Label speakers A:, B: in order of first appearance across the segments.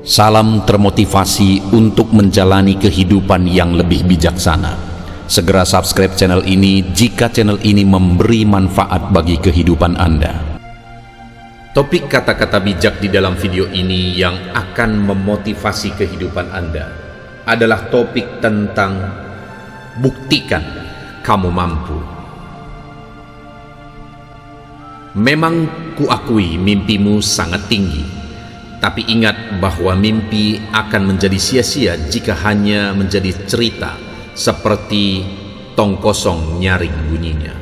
A: Salam termotivasi untuk menjalani kehidupan yang lebih bijaksana. Segera subscribe channel ini jika channel ini memberi manfaat bagi kehidupan Anda. Topik kata-kata bijak di dalam video ini yang akan memotivasi kehidupan Anda adalah topik tentang buktikan kamu mampu. Memang kuakui mimpimu sangat tinggi, tapi ingat bahwa mimpi akan menjadi sia-sia jika hanya menjadi cerita seperti tong kosong nyaring bunyinya.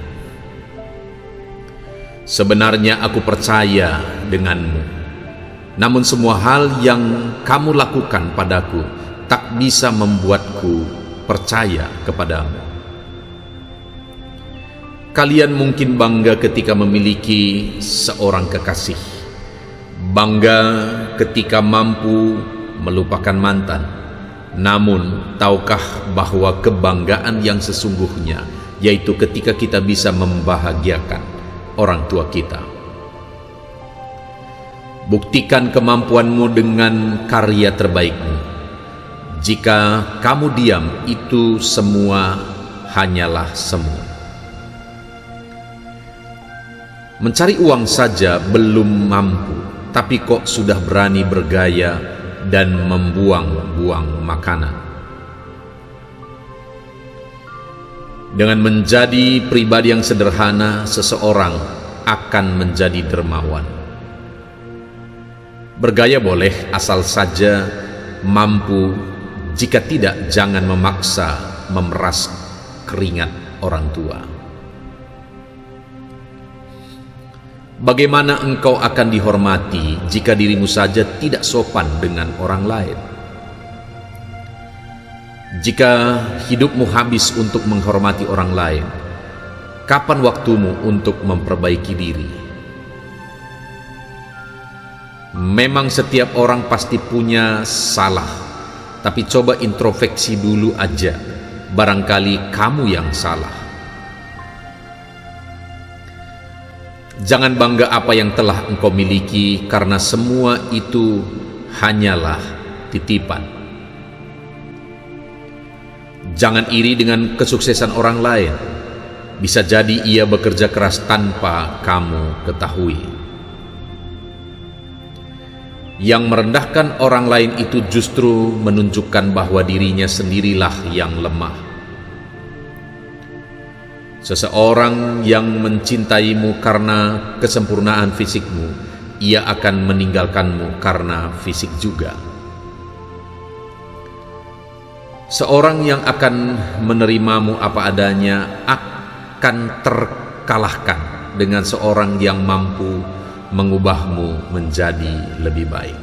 A: Sebenarnya aku percaya denganmu, namun semua hal yang kamu lakukan padaku tak bisa membuatku percaya kepadamu. Kalian mungkin bangga ketika memiliki seorang kekasih, bangga ketika mampu melupakan mantan. Namun, tahukah bahwa kebanggaan yang sesungguhnya yaitu ketika kita bisa membahagiakan orang tua kita? Buktikan kemampuanmu dengan karya terbaikmu. Jika kamu diam, itu semua hanyalah semu. Mencari uang saja belum mampu, tapi kok sudah berani bergaya dan membuang-buang makanan. Dengan menjadi pribadi yang sederhana, seseorang akan menjadi dermawan. Bergaya boleh, asal saja mampu. Jika tidak, jangan memaksa memeras keringat orang tua. Bagaimana engkau akan dihormati jika dirimu saja tidak sopan dengan orang lain? Jika hidupmu habis untuk menghormati orang lain, kapan waktumu untuk memperbaiki diri? Memang setiap orang pasti punya salah, tapi coba introspeksi dulu aja, barangkali kamu yang salah. Jangan bangga apa yang telah engkau miliki, karena semua itu hanyalah titipan. Jangan iri dengan kesuksesan orang lain. Bisa jadi ia bekerja keras tanpa kamu ketahui. Yang merendahkan orang lain itu justru menunjukkan bahwa dirinya sendirilah yang lemah. Seseorang yang mencintaimu karena kesempurnaan fisikmu, ia akan meninggalkanmu karena fisik juga. Seorang yang akan menerimamu apa adanya akan terkalahkan dengan seorang yang mampu mengubahmu menjadi lebih baik.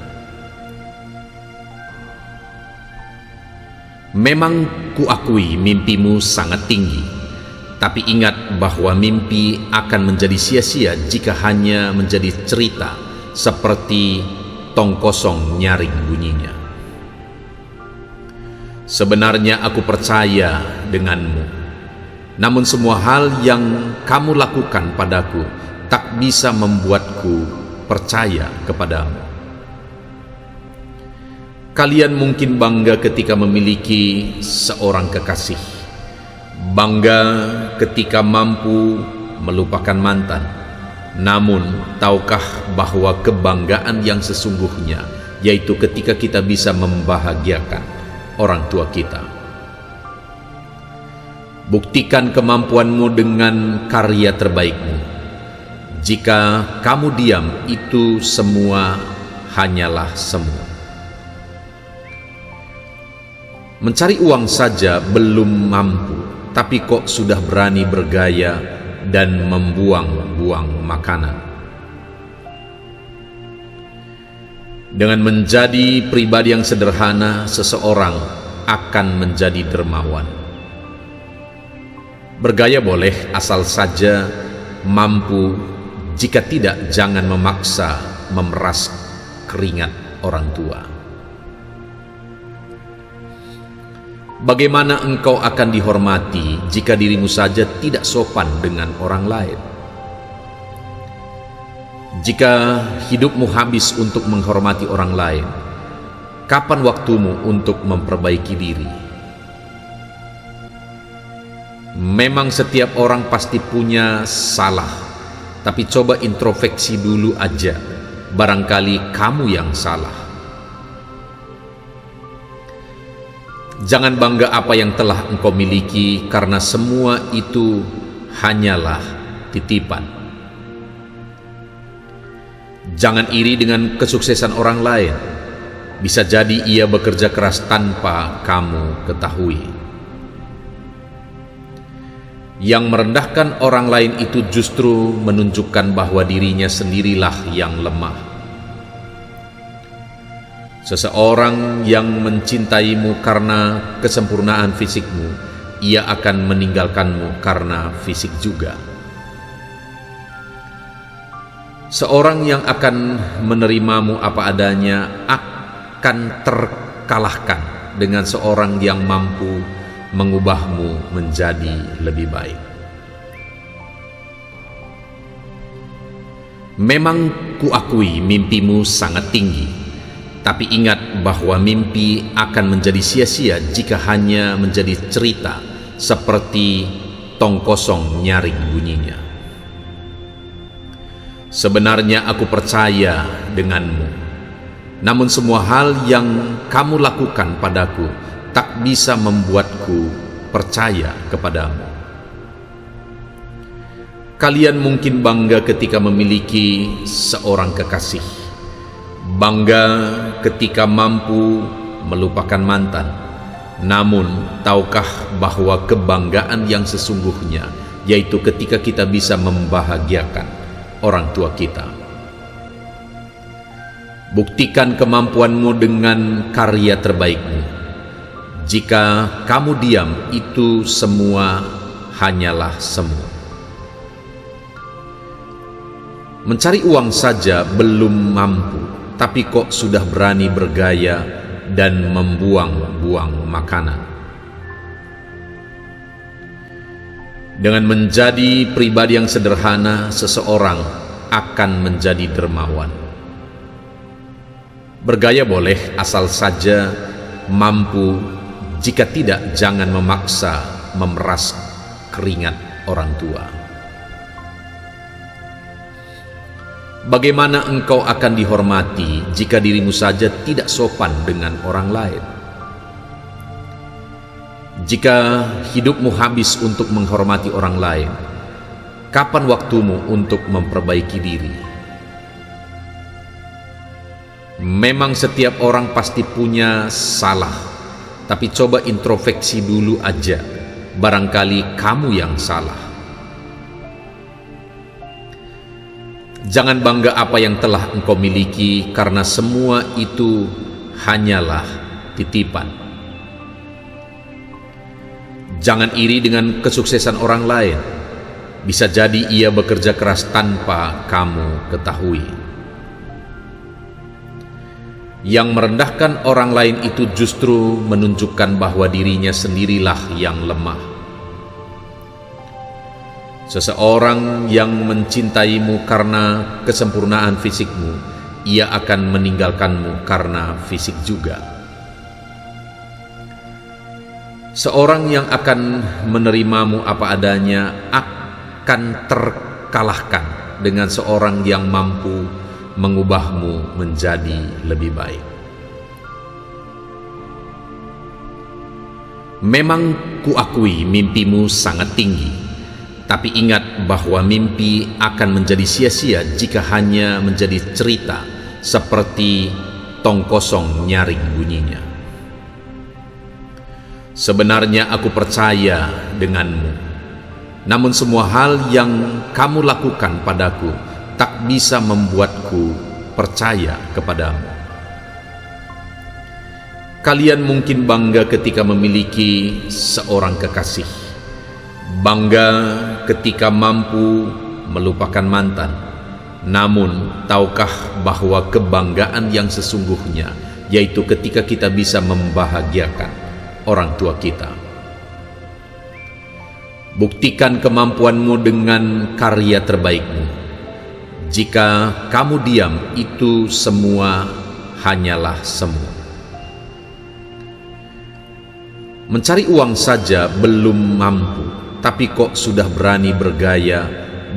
A: Memang kuakui mimpimu sangat tinggi, tapi ingat bahwa mimpi akan menjadi sia-sia jika hanya menjadi cerita seperti tong kosong nyaring bunyinya. Sebenarnya aku percaya denganmu, namun semua hal yang kamu lakukan padaku tak bisa membuatku percaya kepadamu. Kalian mungkin bangga ketika memiliki seorang kekasih, bangga ketika mampu melupakan mantan. Namun, tahukah bahwa kebanggaan yang sesungguhnya yaitu ketika kita bisa membahagiakan orang tua kita? Buktikan kemampuanmu dengan karya terbaikmu. Jika kamu diam, itu semua hanyalah semu. Mencari uang saja belum mampu, tapi kok sudah berani bergaya dan membuang-buang makanan. Dengan menjadi pribadi yang sederhana, seseorang akan menjadi dermawan. Bergaya boleh, asal saja mampu. Jika tidak, jangan memaksa memeras keringat orang tua. Bagaimana engkau akan dihormati jika dirimu saja tidak sopan dengan orang lain? Jika hidupmu habis untuk menghormati orang lain, Kapan waktumu untuk memperbaiki diri? Memang setiap orang pasti punya salah, tapi coba introspeksi dulu aja. Barangkali kamu yang salah. Jangan bangga apa yang telah engkau miliki, karena semua itu hanyalah titipan. Jangan iri dengan kesuksesan orang lain. Bisa jadi ia bekerja keras tanpa kamu ketahui. Yang merendahkan orang lain itu justru menunjukkan bahwa dirinya sendirilah yang lemah. Seseorang yang mencintaimu karena kesempurnaan fisikmu, ia akan meninggalkanmu karena fisik juga. Seorang yang akan menerimamu apa adanya akan terkalahkan dengan seorang yang mampu mengubahmu menjadi lebih baik. Memang kuakui mimpimu sangat tinggi, tapi ingat bahwa mimpi akan menjadi sia-sia jika hanya menjadi cerita seperti tong kosong nyaring bunyinya. Sebenarnya aku percaya denganmu, namun semua hal yang kamu lakukan padaku tak bisa membuatku percaya kepadamu. Kalian mungkin bangga ketika memiliki seorang kekasih, bangga ketika mampu melupakan mantan. Namun, tahukah bahwa kebanggaan yang sesungguhnya yaitu ketika kita bisa membahagiakan orang tua kita? Buktikan kemampuanmu dengan karya terbaikmu. Jika kamu diam, itu semua hanyalah semu. Mencari uang saja belum mampu, tapi kok sudah berani bergaya dan membuang-buang makanan. Dengan menjadi pribadi yang sederhana, seseorang akan menjadi dermawan. Bergaya boleh, asal saja mampu. Jika tidak, jangan memaksa memeras keringat orang tua. Bagaimana engkau akan dihormati jika dirimu saja tidak sopan dengan orang lain? Jika hidupmu habis untuk menghormati orang lain, kapan waktumu untuk memperbaiki diri? Memang setiap orang pasti punya salah, tapi coba introspeksi dulu aja. Barangkali kamu yang salah. Jangan bangga apa yang telah engkau miliki, karena semua itu hanyalah titipan. Jangan iri dengan kesuksesan orang lain. Bisa jadi ia bekerja keras tanpa kamu ketahui. Yang merendahkan orang lain itu justru menunjukkan bahwa dirinya sendirilah yang lemah. Seseorang yang mencintaimu karena kesempurnaan fisikmu, ia akan meninggalkanmu karena fisik juga. Seorang yang akan menerimamu apa adanya akan terkalahkan dengan seorang yang mampu mengubahmu menjadi lebih baik. Memang kuakui mimpimu sangat tinggi, tapi ingat bahwa mimpi akan menjadi sia-sia jika hanya menjadi cerita seperti tong kosong nyaring bunyinya. Sebenarnya aku percaya denganmu, namun semua hal yang kamu lakukan padaku tak bisa membuatku percaya kepadamu. Kalian mungkin bangga ketika memiliki seorang kekasih, bangga ketika mampu melupakan mantan. Namun, tahukah bahwa kebanggaan yang sesungguhnya yaitu ketika kita bisa membahagiakan orang tua kita? Buktikan kemampuanmu dengan karya terbaikmu. Jika kamu diam, itu semua hanyalah semu. Mencari uang saja belum mampu, tapi kok sudah berani bergaya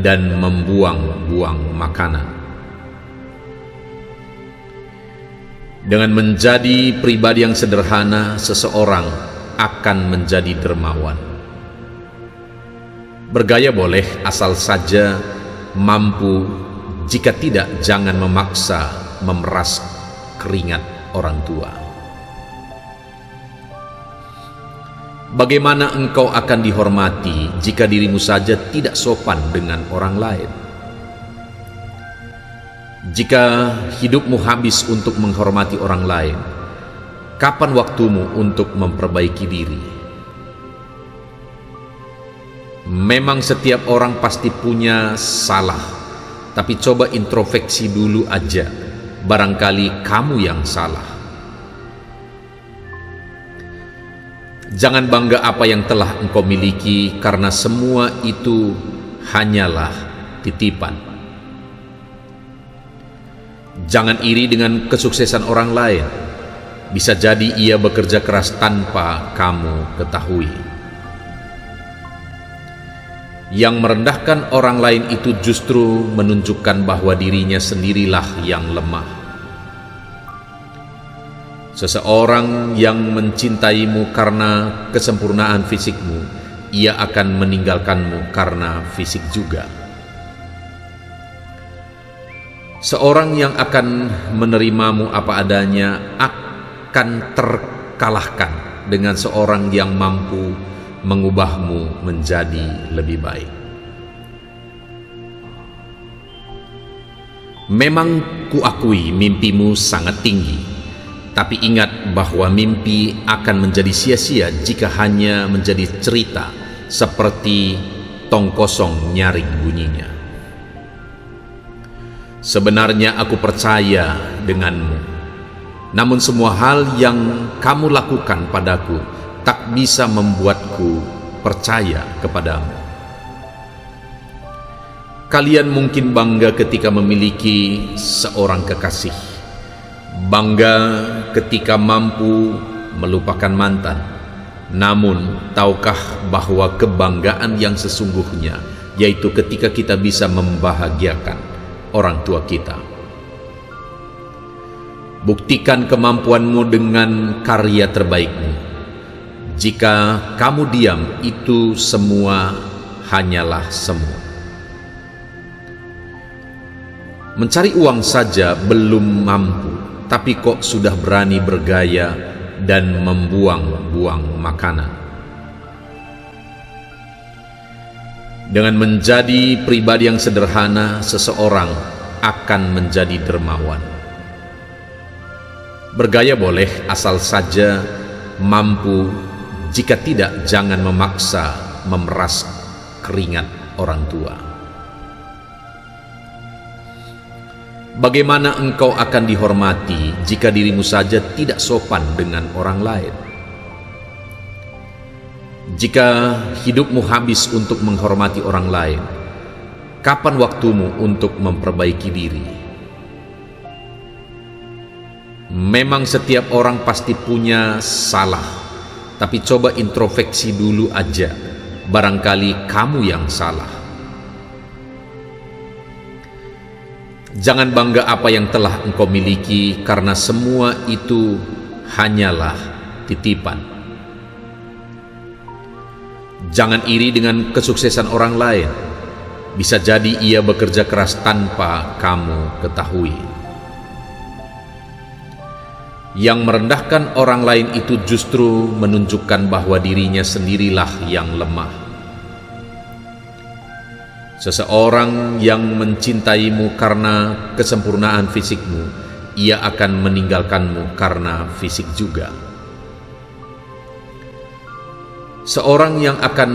A: dan membuang-buang makanan. Dengan menjadi pribadi yang sederhana, seseorang akan menjadi dermawan. Bergaya boleh, asal saja mampu. Jika tidak, jangan memaksa memeras keringat orang tua. Bagaimana engkau akan dihormati jika dirimu saja tidak sopan dengan orang lain? Jika hidupmu habis untuk menghormati orang lain, kapan waktumu untuk memperbaiki diri? Memang setiap orang pasti punya salah, tapi coba introspeksi dulu aja, barangkali kamu yang salah. Jangan bangga apa yang telah engkau miliki, karena semua itu hanyalah titipan. Jangan iri dengan kesuksesan orang lain. Bisa jadi ia bekerja keras tanpa kamu ketahui. Yang merendahkan orang lain itu justru menunjukkan bahwa dirinya sendirilah yang lemah. Seseorang yang mencintaimu karena kesempurnaan fisikmu, ia akan meninggalkanmu karena fisik juga. Seorang yang akan menerimamu apa adanya akan terkalahkan dengan seorang yang mampu mengubahmu menjadi lebih baik. Memang kuakui mimpimu sangat tinggi, tapi ingat bahwa mimpi akan menjadi sia-sia jika hanya menjadi cerita seperti tong kosong nyaring bunyinya. Sebenarnya aku percaya denganmu, namun semua hal yang kamu lakukan padaku tak bisa membuatku percaya kepadamu. Kalian mungkin bangga ketika memiliki seorang kekasih, bangga ketika mampu melupakan mantan. Namun, tahukah bahwa kebanggaan yang sesungguhnya yaitu ketika kita bisa membahagiakan orang tua kita? Buktikan kemampuanmu dengan karya terbaikmu. Jika kamu diam, itu semua hanyalah semu. Mencari uang saja belum mampu, tapi kok sudah berani bergaya dan membuang-buang makanan. Dengan menjadi pribadi yang sederhana, seseorang akan menjadi dermawan. Bergaya boleh, asal saja mampu. Jika tidak, jangan memaksa memeras keringat orang tua. Bagaimana engkau akan dihormati jika dirimu saja tidak sopan dengan orang lain? Jika hidupmu habis untuk menghormati orang lain, kapan waktumu untuk memperbaiki diri? Memang setiap orang pasti punya salah, tapi coba introspeksi dulu aja, barangkali kamu yang salah. Jangan bangga apa yang telah engkau miliki, karena semua itu hanyalah titipan. Jangan iri dengan kesuksesan orang lain. Bisa jadi ia bekerja keras tanpa kamu ketahui. Yang merendahkan orang lain itu justru menunjukkan bahwa dirinya sendirilah yang lemah. Seseorang yang mencintaimu karena kesempurnaan fisikmu, ia akan meninggalkanmu karena fisik juga. Seorang yang akan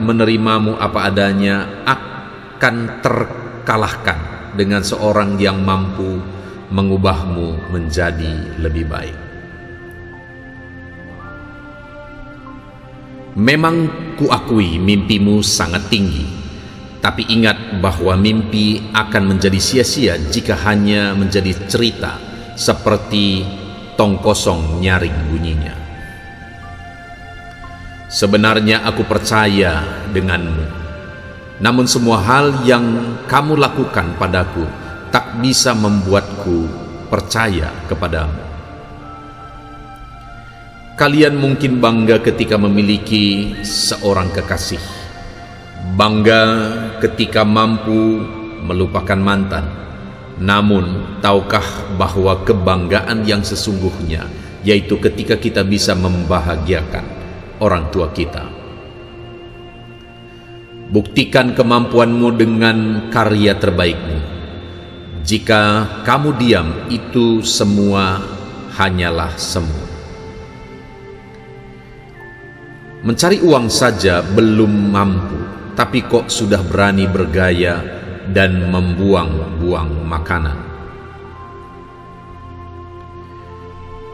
A: menerimamu apa adanya akan terkalahkan dengan seorang yang mampu mengubahmu menjadi lebih baik. Memang kuakui mimpimu sangat tinggi, tapi ingat bahwa mimpi akan menjadi sia-sia jika hanya menjadi cerita seperti tong kosong nyaring bunyinya. Sebenarnya aku percaya denganmu, namun semua hal yang kamu lakukan padaku tak bisa membuatku percaya kepadamu. Kalian mungkin bangga ketika memiliki seorang kekasih, bangga ketika mampu melupakan mantan. Namun, tahukah bahwa kebanggaan yang sesungguhnya yaitu ketika kita bisa membahagiakan orang tua kita? Buktikan kemampuanmu dengan karya terbaikmu. Jika kamu diam, itu semua hanyalah semu. Mencari uang saja belum mampu, tapi kok sudah berani bergaya dan membuang-buang makanan.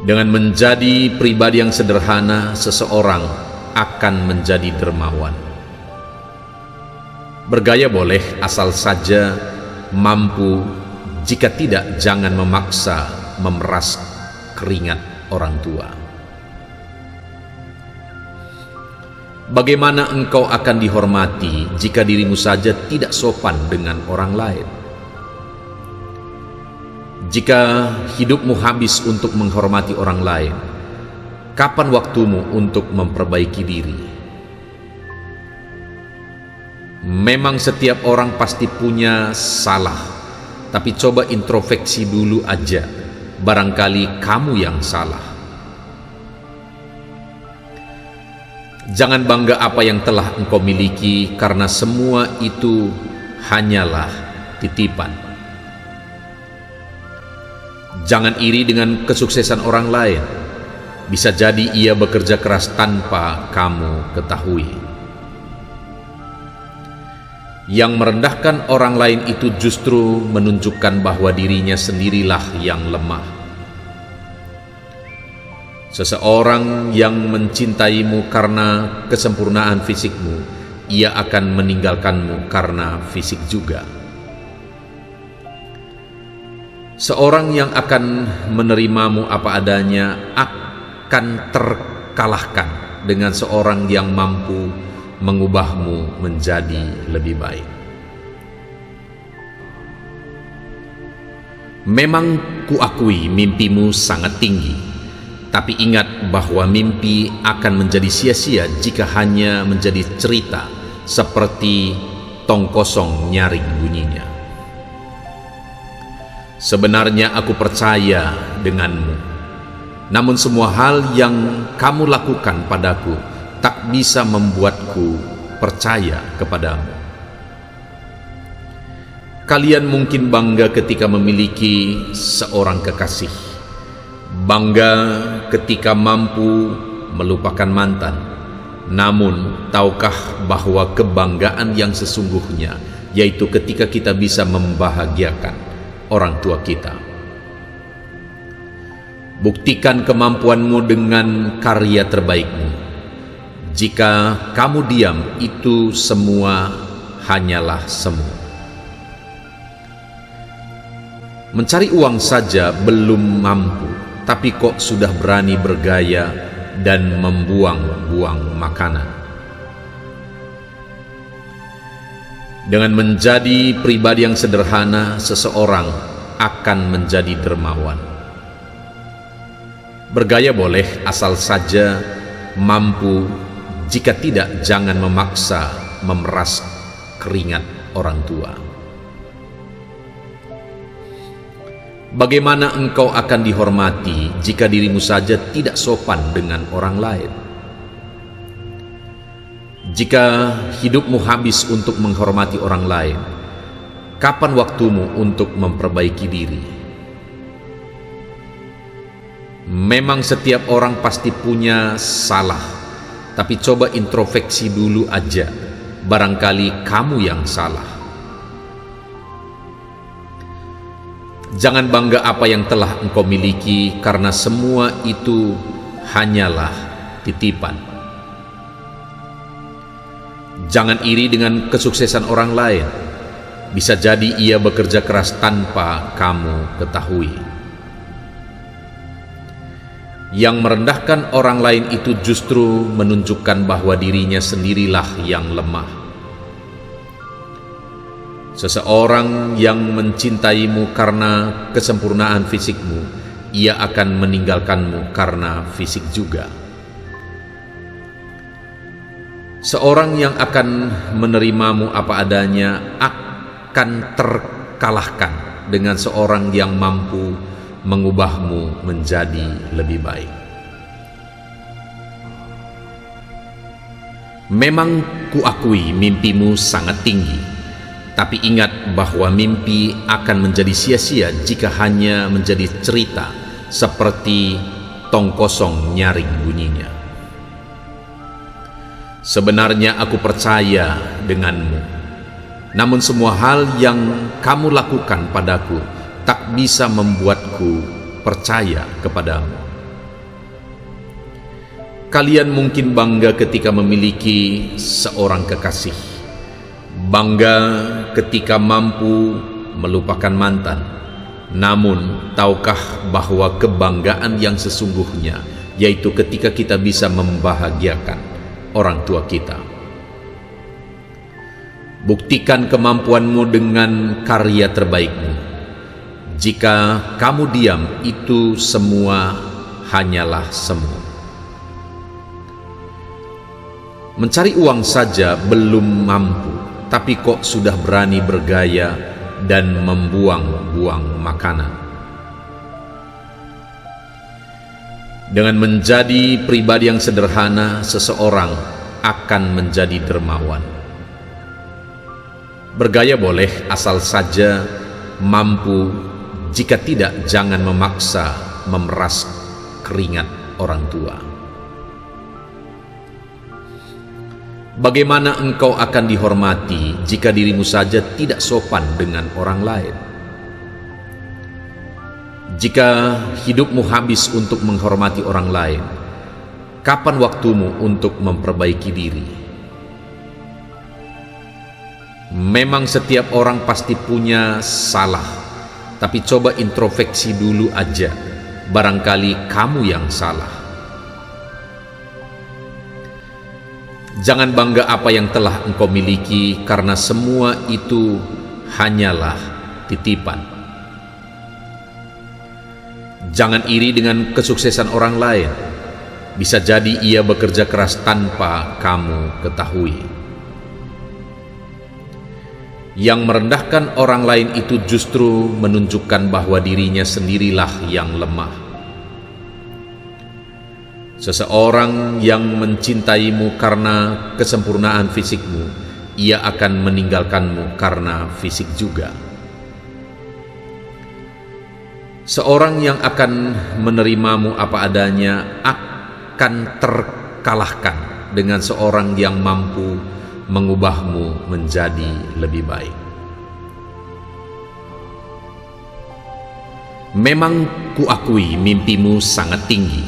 A: Dengan menjadi pribadi yang sederhana, seseorang akan menjadi dermawan. Bergaya boleh, asal saja mampu. Jika tidak, jangan memaksa memeras keringat orang tua. Bagaimana engkau akan dihormati jika dirimu saja tidak sopan dengan orang lain? Jika hidupmu habis untuk menghormati orang lain, kapan waktumu untuk memperbaiki diri? Memang setiap orang pasti punya salah, tapi coba introspeksi dulu aja, barangkali kamu yang salah. Jangan bangga apa yang telah engkau miliki, karena semua itu hanyalah titipan. Jangan iri dengan kesuksesan orang lain. Bisa jadi ia bekerja keras tanpa kamu ketahui. Yang merendahkan orang lain itu justru menunjukkan bahwa dirinya sendirilah yang lemah. Seseorang yang mencintaimu karena kesempurnaan fisikmu, ia akan meninggalkanmu karena fisik juga. Seorang yang akan menerimamu apa adanya akan terkalahkan dengan seorang yang mampu mengubahmu menjadi lebih baik. Memang kuakui mimpimu sangat tinggi, tapi ingat bahwa mimpi akan menjadi sia-sia jika hanya menjadi cerita seperti tong kosong nyaring bunyinya. Sebenarnya aku percaya denganmu, namun semua hal yang kamu lakukan padaku tak bisa membuatku percaya kepadamu. Kalian mungkin bangga ketika memiliki seorang kekasih, bangga ketika mampu melupakan mantan. Namun, tahukah bahwa kebanggaan yang sesungguhnya yaitu ketika kita bisa membahagiakan orang tua kita? Buktikan kemampuanmu dengan karya terbaikmu. Jika kamu diam, itu semua hanyalah semu. Mencari uang saja belum mampu, tapi kok sudah berani bergaya dan membuang-buang makanan. Dengan menjadi pribadi yang sederhana, seseorang akan menjadi dermawan. Bergaya boleh, asal saja mampu. Jika tidak, jangan memaksa memeras keringat orang tua. Bagaimana engkau akan dihormati jika dirimu saja tidak sopan dengan orang lain? Jika hidupmu habis untuk menghormati orang lain, kapan waktumu untuk memperbaiki diri? Memang setiap orang pasti punya salah, tapi coba introspeksi dulu aja, barangkali kamu yang salah. Jangan bangga apa yang telah engkau miliki, karena semua itu hanyalah titipan. Jangan iri dengan kesuksesan orang lain. Bisa jadi ia bekerja keras tanpa kamu ketahui. Yang merendahkan orang lain itu justru menunjukkan bahwa dirinya sendirilah yang lemah. Seseorang yang mencintaimu karena kesempurnaan fisikmu, ia akan meninggalkanmu karena fisik juga. Seorang yang akan menerimamu apa adanya akan terkalahkan dengan seorang yang mampu mengubahmu menjadi lebih baik. Memang kuakui mimpimu sangat tinggi, tapi ingat bahwa mimpi akan menjadi sia-sia jika hanya menjadi cerita seperti tong kosong nyaring bunyinya. Sebenarnya aku percaya denganmu, namun semua hal yang kamu lakukan padaku tak bisa membuatku percaya kepadamu. Kalian mungkin bangga ketika memiliki seorang kekasih, bangga ketika mampu melupakan mantan. Namun, tahukah bahwa kebanggaan yang sesungguhnya yaitu ketika kita bisa membahagiakan orang tua kita? Buktikan kemampuanmu dengan karya terbaikmu. Jika kamu diam, itu semua hanyalah semu. Mencari uang saja belum mampu, tapi kok sudah berani bergaya dan membuang-buang makanan. Dengan menjadi pribadi yang sederhana, seseorang akan menjadi dermawan. Bergaya boleh, asal saja mampu. Jika tidak, jangan memaksa memeras keringat orang tua. Bagaimana engkau akan dihormati jika dirimu saja tidak sopan dengan orang lain? Jika hidupmu habis untuk menghormati orang lain, kapan waktumu untuk memperbaiki diri? Memang setiap orang pasti punya salah, tapi coba introspeksi dulu aja, barangkali kamu yang salah. Jangan bangga apa yang telah engkau miliki, karena semua itu hanyalah titipan. Jangan iri dengan kesuksesan orang lain, bisa jadi ia bekerja keras tanpa kamu ketahui. Yang merendahkan orang lain itu justru menunjukkan bahwa dirinya sendirilah yang lemah. Seseorang yang mencintaimu karena kesempurnaan fisikmu, ia akan meninggalkanmu karena fisik juga. Seorang yang akan menerimamu apa adanya akan terkalahkan dengan seorang yang mampu mengubahmu menjadi lebih baik. Memang kuakui mimpimu sangat tinggi,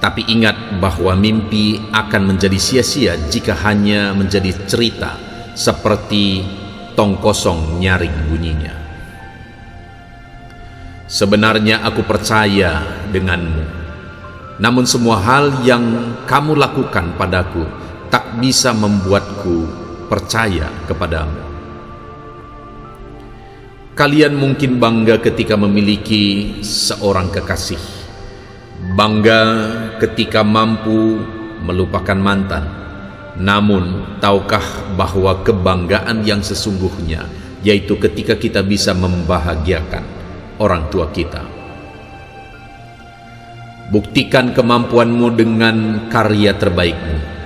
A: tapi ingat bahwa mimpi akan menjadi sia-sia jika hanya menjadi cerita seperti tong kosong nyaring bunyinya. Sebenarnya aku percaya denganmu, namun semua hal yang kamu lakukan padaku tak bisa membuatku percaya kepadamu. Kalian mungkin bangga ketika memiliki seorang kekasih, bangga ketika mampu melupakan mantan. Namun, tahukah bahwa kebanggaan yang sesungguhnya yaitu ketika kita bisa membahagiakan orang tua kita? Buktikan kemampuanmu dengan karya terbaikmu.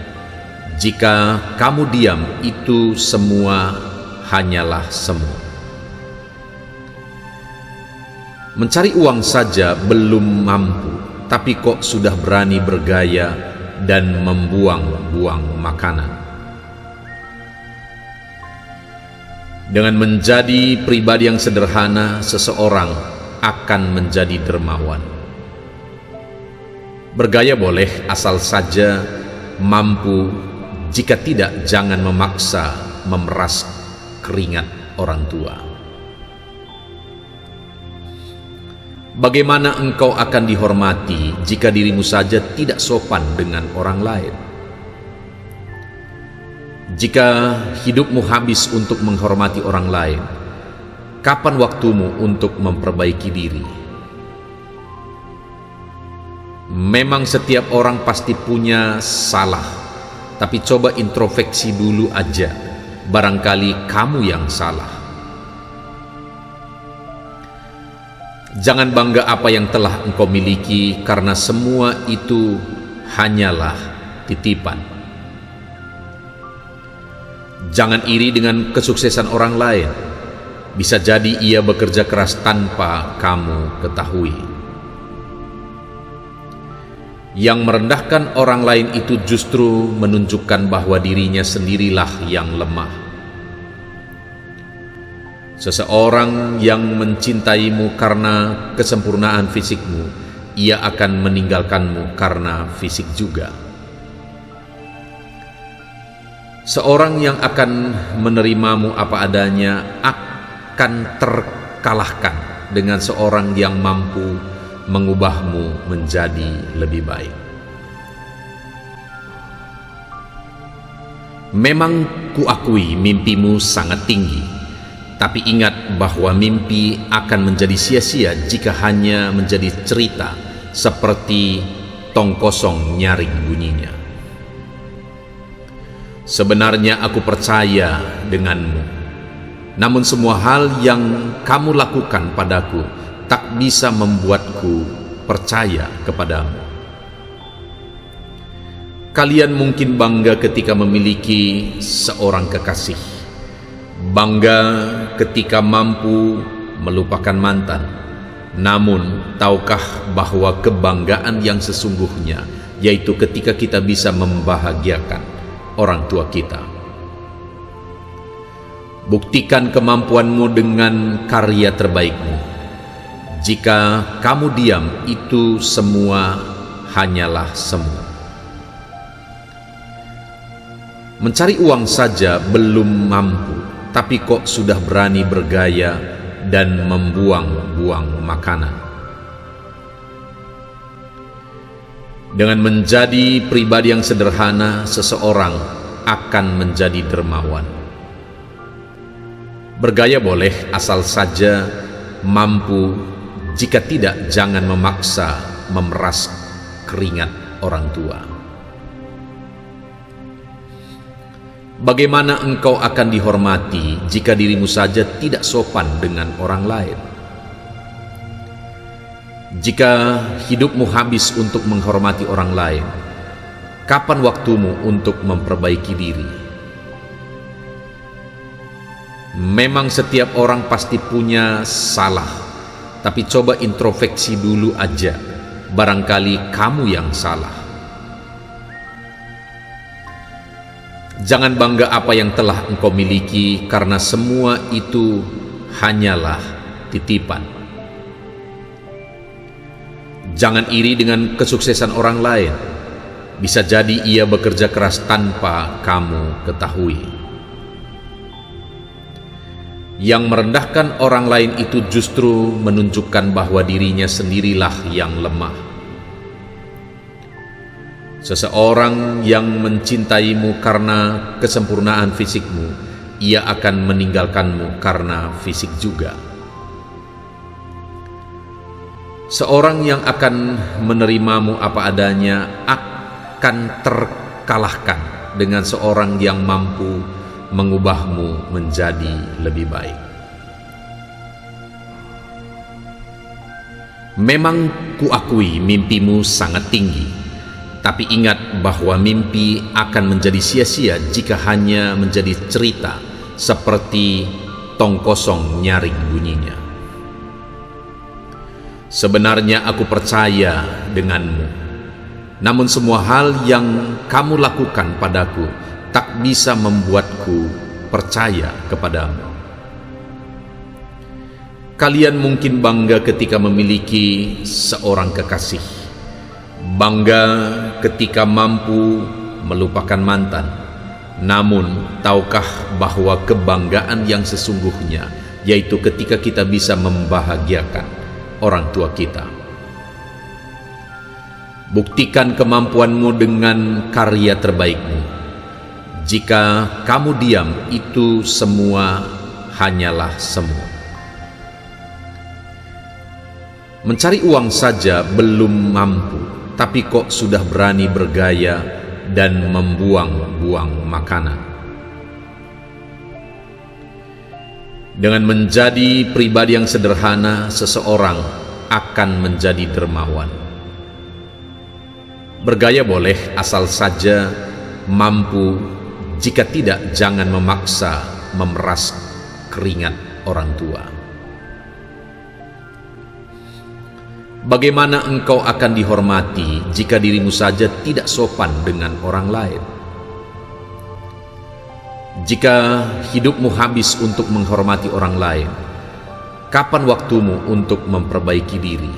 A: Jika kamu diam, itu semua hanyalah semu. Mencari uang saja belum mampu, tapi kok sudah berani bergaya dan membuang-buang makanan. Dengan menjadi pribadi yang sederhana, seseorang akan menjadi dermawan. Bergaya boleh, asal saja mampu. Jika tidak, jangan memaksa memeras keringat orang tua. Bagaimana engkau akan dihormati jika dirimu saja tidak sopan dengan orang lain? Jika hidupmu habis untuk menghormati orang lain, kapan waktumu untuk memperbaiki diri? Memang setiap orang pasti punya salah, tapi coba introspeksi dulu aja, barangkali kamu yang salah. Jangan bangga apa yang telah engkau miliki, karena semua itu hanyalah titipan. Jangan iri dengan kesuksesan orang lain. Bisa jadi ia bekerja keras tanpa kamu ketahui. Yang merendahkan orang lain itu justru menunjukkan bahwa dirinya sendirilah yang lemah. Seseorang yang mencintaimu karena kesempurnaan fisikmu, ia akan meninggalkanmu karena fisik juga. Seorang yang akan menerimamu apa adanya akan terkalahkan dengan seorang yang mampu mengubahmu menjadi lebih baik. Memang kuakui mimpimu sangat tinggi, tapi ingat bahwa mimpi akan menjadi sia-sia jika hanya menjadi cerita seperti tong kosong nyaring bunyinya. Sebenarnya aku percaya denganmu, namun semua hal yang kamu lakukan padaku tak bisa membuatku percaya kepadamu. Kalian mungkin bangga ketika memiliki seorang kekasih, bangga ketika mampu melupakan mantan. Namun, tahukah bahwa kebanggaan yang sesungguhnya yaitu ketika kita bisa membahagiakan orang tua kita? Buktikan kemampuanmu dengan karya terbaikmu. Jika kamu diam, itu semua hanyalah semu. Mencari uang saja belum mampu, tapi kok sudah berani bergaya dan membuang-buang makanan. Dengan menjadi pribadi yang sederhana, seseorang akan menjadi dermawan. Bergaya boleh, asal saja mampu. Jika tidak, jangan memaksa memeras keringat orang tua. Bagaimana engkau akan dihormati jika dirimu saja tidak sopan dengan orang lain? Jika hidupmu habis untuk menghormati orang lain, kapan waktumu untuk memperbaiki diri? Memang setiap orang pasti punya salah, tapi coba introspeksi dulu aja, barangkali kamu yang salah. Jangan bangga apa yang telah engkau miliki, karena semua itu hanyalah titipan. Jangan iri dengan kesuksesan orang lain. Bisa jadi ia bekerja keras tanpa kamu ketahui. Yang merendahkan orang lain itu justru menunjukkan bahwa dirinya sendirilah yang lemah. Seseorang yang mencintaimu karena kesempurnaan fisikmu, ia akan meninggalkanmu karena fisik juga. Seorang yang akan menerimamu apa adanya akan terkalahkan dengan seorang yang mampu mengubahmu menjadi lebih baik. Memang kuakui mimpimu sangat tinggi, tapi ingat bahwa mimpi akan menjadi sia-sia jika hanya menjadi cerita seperti tong kosong nyaring bunyinya. Sebenarnya aku percaya denganmu, namun semua hal yang kamu lakukan padaku tak bisa membuatku percaya kepadamu. Kalian mungkin bangga ketika memiliki seorang kekasih, bangga ketika mampu melupakan mantan. Namun, tahukah bahwa kebanggaan yang sesungguhnya yaitu ketika kita bisa membahagiakan orang tua kita. Buktikan kemampuanmu dengan karya terbaikmu. Jika kamu diam, itu semua hanyalah semu. Mencari uang saja belum mampu, tapi kok sudah berani bergaya dan membuang-buang makanan. Dengan menjadi pribadi yang sederhana, seseorang akan menjadi dermawan. Bergaya boleh, asal saja mampu. Jika tidak, jangan memaksa memeras keringat orang tua. Bagaimana engkau akan dihormati jika dirimu saja tidak sopan dengan orang lain? Jika hidupmu habis untuk menghormati orang lain, kapan waktumu untuk memperbaiki diri?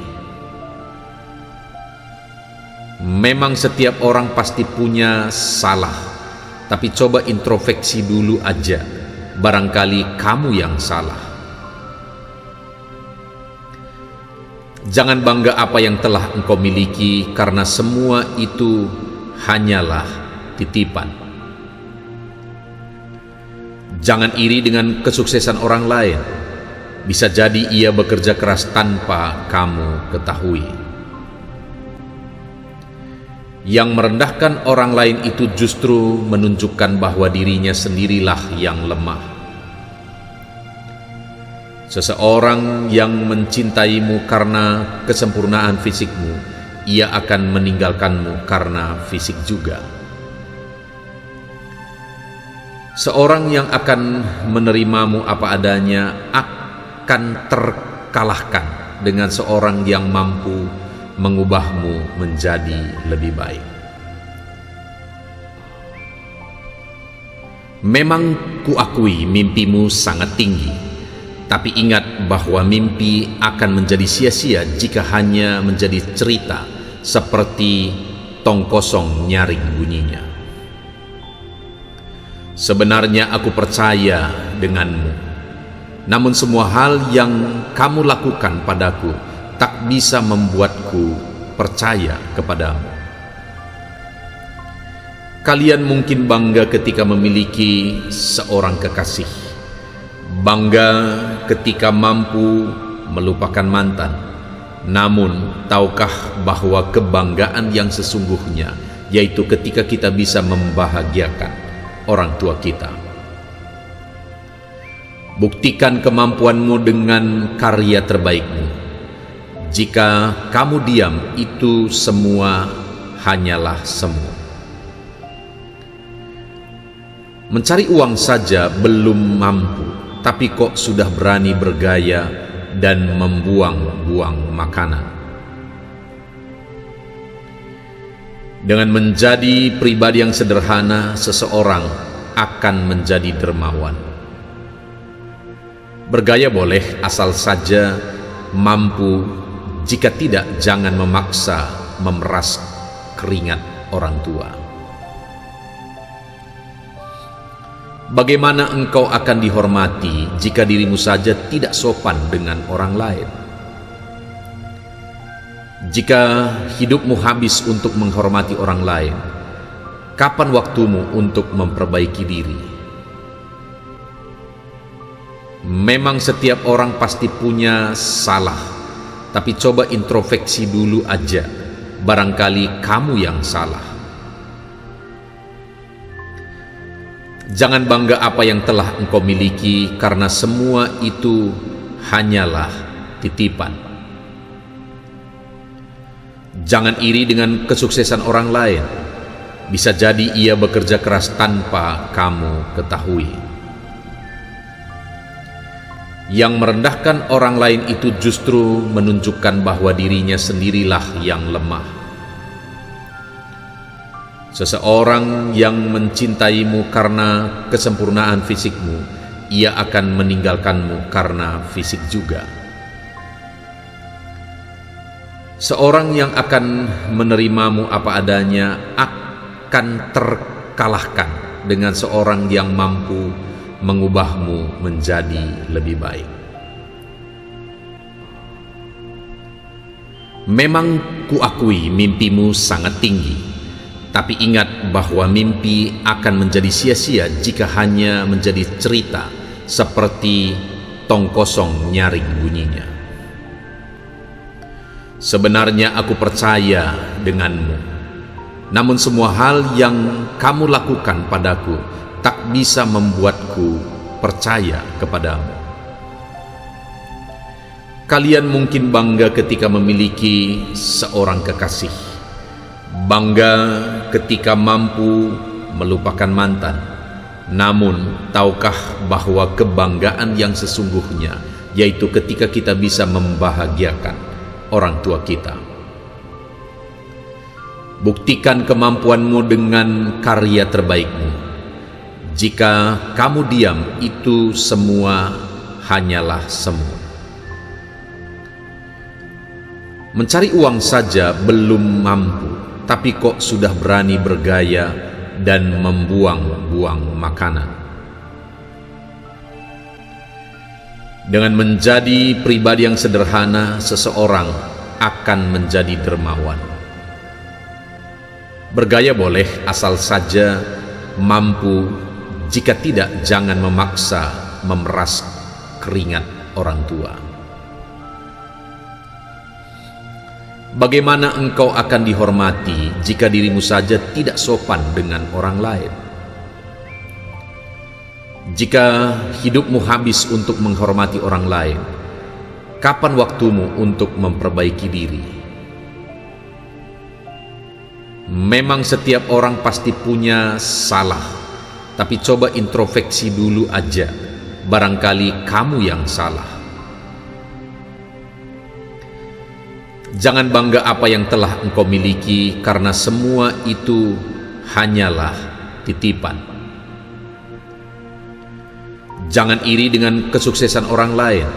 A: Memang setiap orang pasti punya salah, tapi coba introspeksi dulu aja, barangkali kamu yang salah. Jangan bangga apa yang telah engkau miliki, karena semua itu hanyalah titipan. Jangan iri dengan kesuksesan orang lain. Bisa jadi ia bekerja keras tanpa kamu ketahui. Yang merendahkan orang lain itu justru menunjukkan bahwa dirinya sendirilah yang lemah. Seseorang yang mencintaimu karena kesempurnaan fisikmu, ia akan meninggalkanmu karena fisik juga. Seorang yang akan menerimamu apa adanya akan terkalahkan dengan seorang yang mampu mengubahmu menjadi lebih baik. Memang kuakui mimpimu sangat tinggi, tapi ingat bahwa mimpi akan menjadi sia-sia jika hanya menjadi cerita seperti tong kosong nyaring bunyinya. Sebenarnya aku percaya denganmu, namun semua hal yang kamu lakukan padaku tak bisa membuatku percaya kepadamu. Kalian mungkin bangga ketika memiliki seorang kekasih, bangga ketika mampu melupakan mantan. Namun, tahukah bahwa kebanggaan yang sesungguhnya yaitu ketika kita bisa membahagiakan orang tua kita? Buktikan kemampuanmu dengan karya terbaikmu. Jika kamu diam, itu semua hanyalah semu. Mencari uang saja belum mampu, tapi kok sudah berani bergaya dan membuang-buang makanan. Dengan menjadi pribadi yang sederhana, seseorang akan menjadi dermawan. Bergaya boleh, asal saja mampu. Jika tidak, jangan memaksa memeras keringat orang tua. Bagaimana engkau akan dihormati jika dirimu saja tidak sopan dengan orang lain? Jika hidupmu habis untuk menghormati orang lain, kapan waktumu untuk memperbaiki diri? Memang setiap orang pasti punya salah, tapi coba introspeksi dulu aja, barangkali kamu yang salah. Jangan bangga apa yang telah engkau miliki, karena semua itu hanyalah titipan. Jangan iri dengan kesuksesan orang lain. Bisa jadi ia bekerja keras tanpa kamu ketahui. Yang merendahkan orang lain itu justru menunjukkan bahwa dirinya sendirilah yang lemah. Seseorang yang mencintaimu karena kesempurnaan fisikmu, ia akan meninggalkanmu karena fisik juga. Seorang yang akan menerimamu apa adanya akan terkalahkan dengan seorang yang mampu mengubahmu menjadi lebih baik. Memang kuakui mimpimu sangat tinggi, tapi ingat bahwa mimpi akan menjadi sia-sia jika hanya menjadi cerita seperti tong kosong nyaring bunyinya. Sebenarnya aku percaya denganmu, namun semua hal yang kamu lakukan padaku tak bisa membuatku percaya kepadamu. Kalian mungkin bangga ketika memiliki seorang kekasih, bangga ketika mampu melupakan mantan. Namun, tahukah bahwa kebanggaan yang sesungguhnya yaitu ketika kita bisa membahagiakan orang tua kita? Buktikan kemampuanmu dengan karya terbaikmu. Jika kamu diam, itu semua hanyalah semu. Mencari uang saja belum mampu, tapi kok sudah berani bergaya dan membuang-buang makanan. Dengan menjadi pribadi yang sederhana, seseorang akan menjadi dermawan. Bergaya boleh, asal saja mampu. Jika tidak, jangan memaksa memeras keringat orang tua. Bagaimana engkau akan dihormati jika dirimu saja tidak sopan dengan orang lain? Jika hidupmu habis untuk menghormati orang lain, kapan waktumu untuk memperbaiki diri? Memang setiap orang pasti punya salah, tapi coba introspeksi dulu aja, barangkali kamu yang salah. Jangan bangga apa yang telah engkau miliki, karena semua itu hanyalah titipan. Jangan iri dengan kesuksesan orang lain.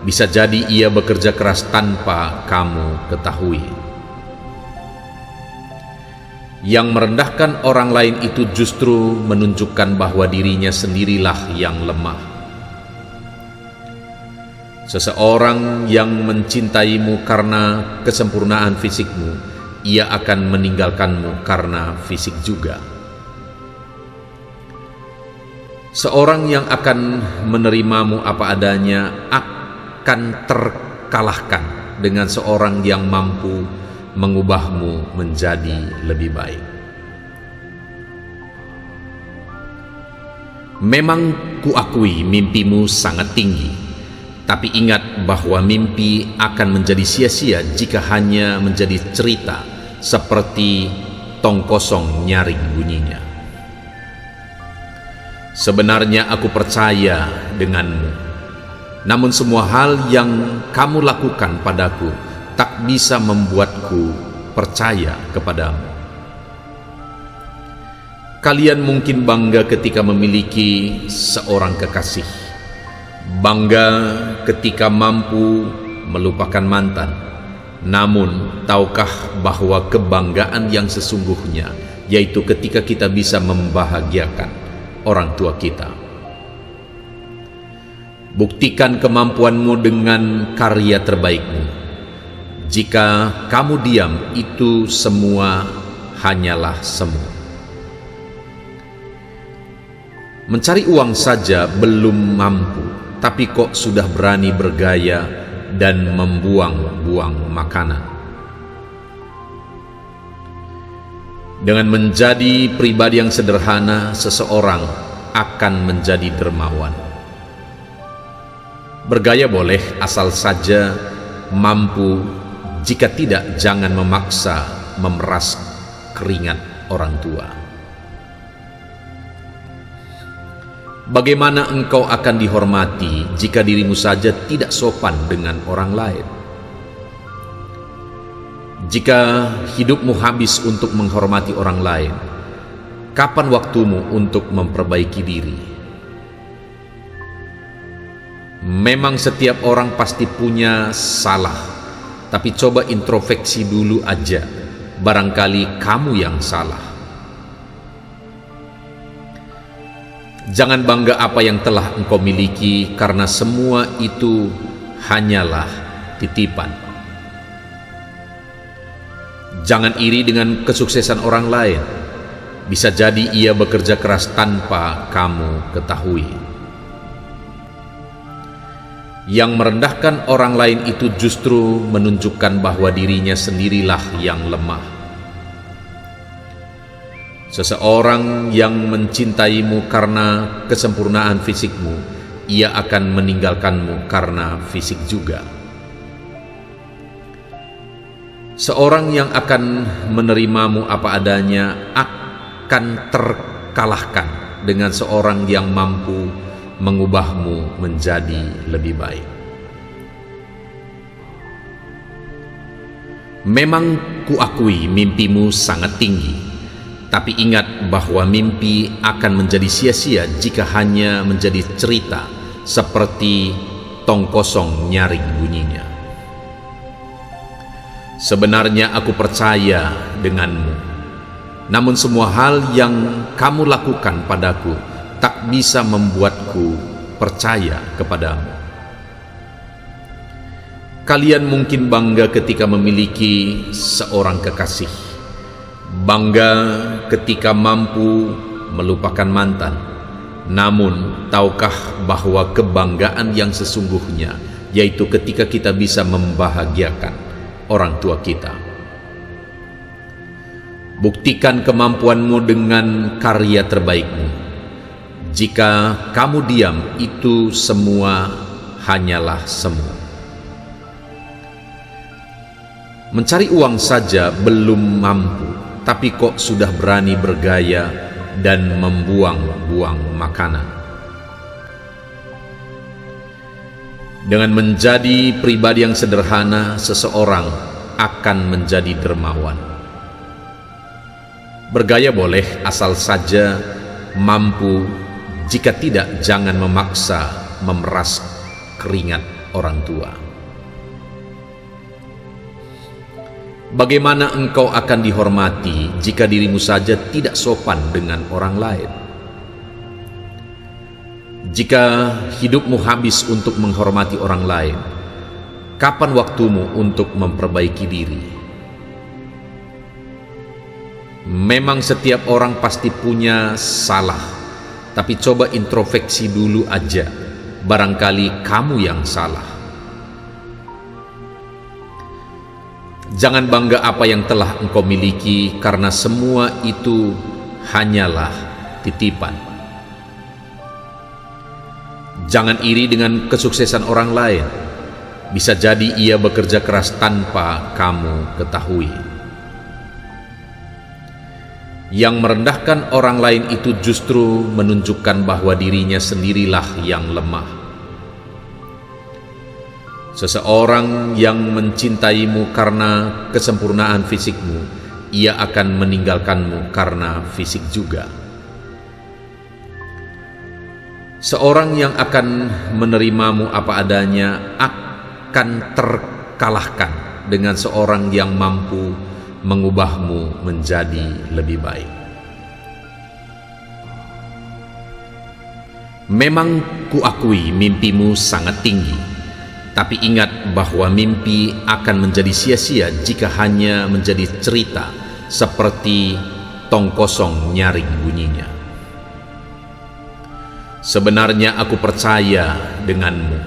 A: Bisa jadi ia bekerja keras tanpa kamu ketahui. Yang merendahkan orang lain itu justru menunjukkan bahwa dirinya sendirilah yang lemah. Seseorang yang mencintaimu karena kesempurnaan fisikmu, ia akan meninggalkanmu karena fisik juga. Seorang yang akan menerimamu apa adanya akan terkalahkan dengan seorang yang mampu mengubahmu menjadi lebih baik. Memang kuakui mimpimu sangat tinggi, tapi ingat bahwa mimpi akan menjadi sia-sia jika hanya menjadi cerita seperti tong kosong nyaring bunyinya. Sebenarnya aku percaya denganmu, namun semua hal yang kamu lakukan padaku tak bisa membuatku percaya kepadamu. Kalian mungkin bangga ketika memiliki seorang kekasih, bangga ketika mampu melupakan mantan. Namun, tahukah bahwa kebanggaan yang sesungguhnya yaitu ketika kita bisa membahagiakan orang tua kita? Buktikan kemampuanmu dengan karya terbaikmu. Jika kamu diam, itu semua hanyalah semu. Mencari uang saja belum mampu, tapi kok sudah berani bergaya dan membuang-buang makanan. Dengan menjadi pribadi yang sederhana, seseorang akan menjadi dermawan. Bergaya boleh, asal saja mampu. Jika tidak, jangan memaksa memeras keringat orang tua. Bagaimana engkau akan dihormati jika dirimu saja tidak sopan dengan orang lain? Jika hidupmu habis untuk menghormati orang lain, kapan waktumu untuk memperbaiki diri? Memang setiap orang pasti punya salah, tapi coba introspeksi dulu aja, barangkali kamu yang salah. Jangan bangga apa yang telah engkau miliki, karena semua itu hanyalah titipan. Jangan iri dengan kesuksesan orang lain. Bisa jadi ia bekerja keras tanpa kamu ketahui. Yang merendahkan orang lain itu justru menunjukkan bahwa dirinya sendirilah yang lemah. Seseorang yang mencintaimu karena kesempurnaan fisikmu, ia akan meninggalkanmu karena fisik juga. Seorang yang akan menerimamu apa adanya akan terkalahkan dengan seorang yang mampu mengubahmu menjadi lebih baik. Memang kuakui mimpimu sangat tinggi, tapi ingat bahwa mimpi akan menjadi sia-sia jika hanya menjadi cerita seperti tong kosong nyaring bunyinya. Sebenarnya aku percaya denganmu, namun semua hal yang kamu lakukan padaku tak bisa membuatku percaya kepadamu. Kalian mungkin bangga ketika memiliki seorang kekasih, bangga ketika mampu melupakan mantan. Namun, tahukah bahwa kebanggaan yang sesungguhnya yaitu ketika kita bisa membahagiakan orang tua kita. Buktikan kemampuanmu dengan karya terbaikmu. Jika kamu diam, itu semua hanyalah semu. Mencari uang saja belum mampu, tapi kok sudah berani bergaya dan membuang-buang makanan. Dengan menjadi pribadi yang sederhana, seseorang akan menjadi dermawan. Bergaya boleh, asal saja mampu. Jika tidak, jangan memaksa memeras keringat orang tua. Bagaimana engkau akan dihormati jika dirimu saja tidak sopan dengan orang lain? Jika hidupmu habis untuk menghormati orang lain, kapan waktumu untuk memperbaiki diri? Memang setiap orang pasti punya salah, tapi coba introspeksi dulu aja, barangkali kamu yang salah. Jangan bangga apa yang telah engkau miliki, karena semua itu hanyalah titipan. Jangan iri dengan kesuksesan orang lain. Bisa jadi ia bekerja keras tanpa kamu ketahui. Yang merendahkan orang lain itu justru menunjukkan bahwa dirinya sendirilah yang lemah. Seseorang yang mencintaimu karena kesempurnaan fisikmu, ia akan meninggalkanmu karena fisik juga. Seorang yang akan menerimamu apa adanya akan terkalahkan dengan seorang yang mampu mengubahmu menjadi lebih baik. Memang kuakui mimpimu sangat tinggi, tapi ingat bahwa mimpi akan menjadi sia-sia jika hanya menjadi cerita seperti tong kosong nyaring bunyinya. Sebenarnya aku percaya denganmu,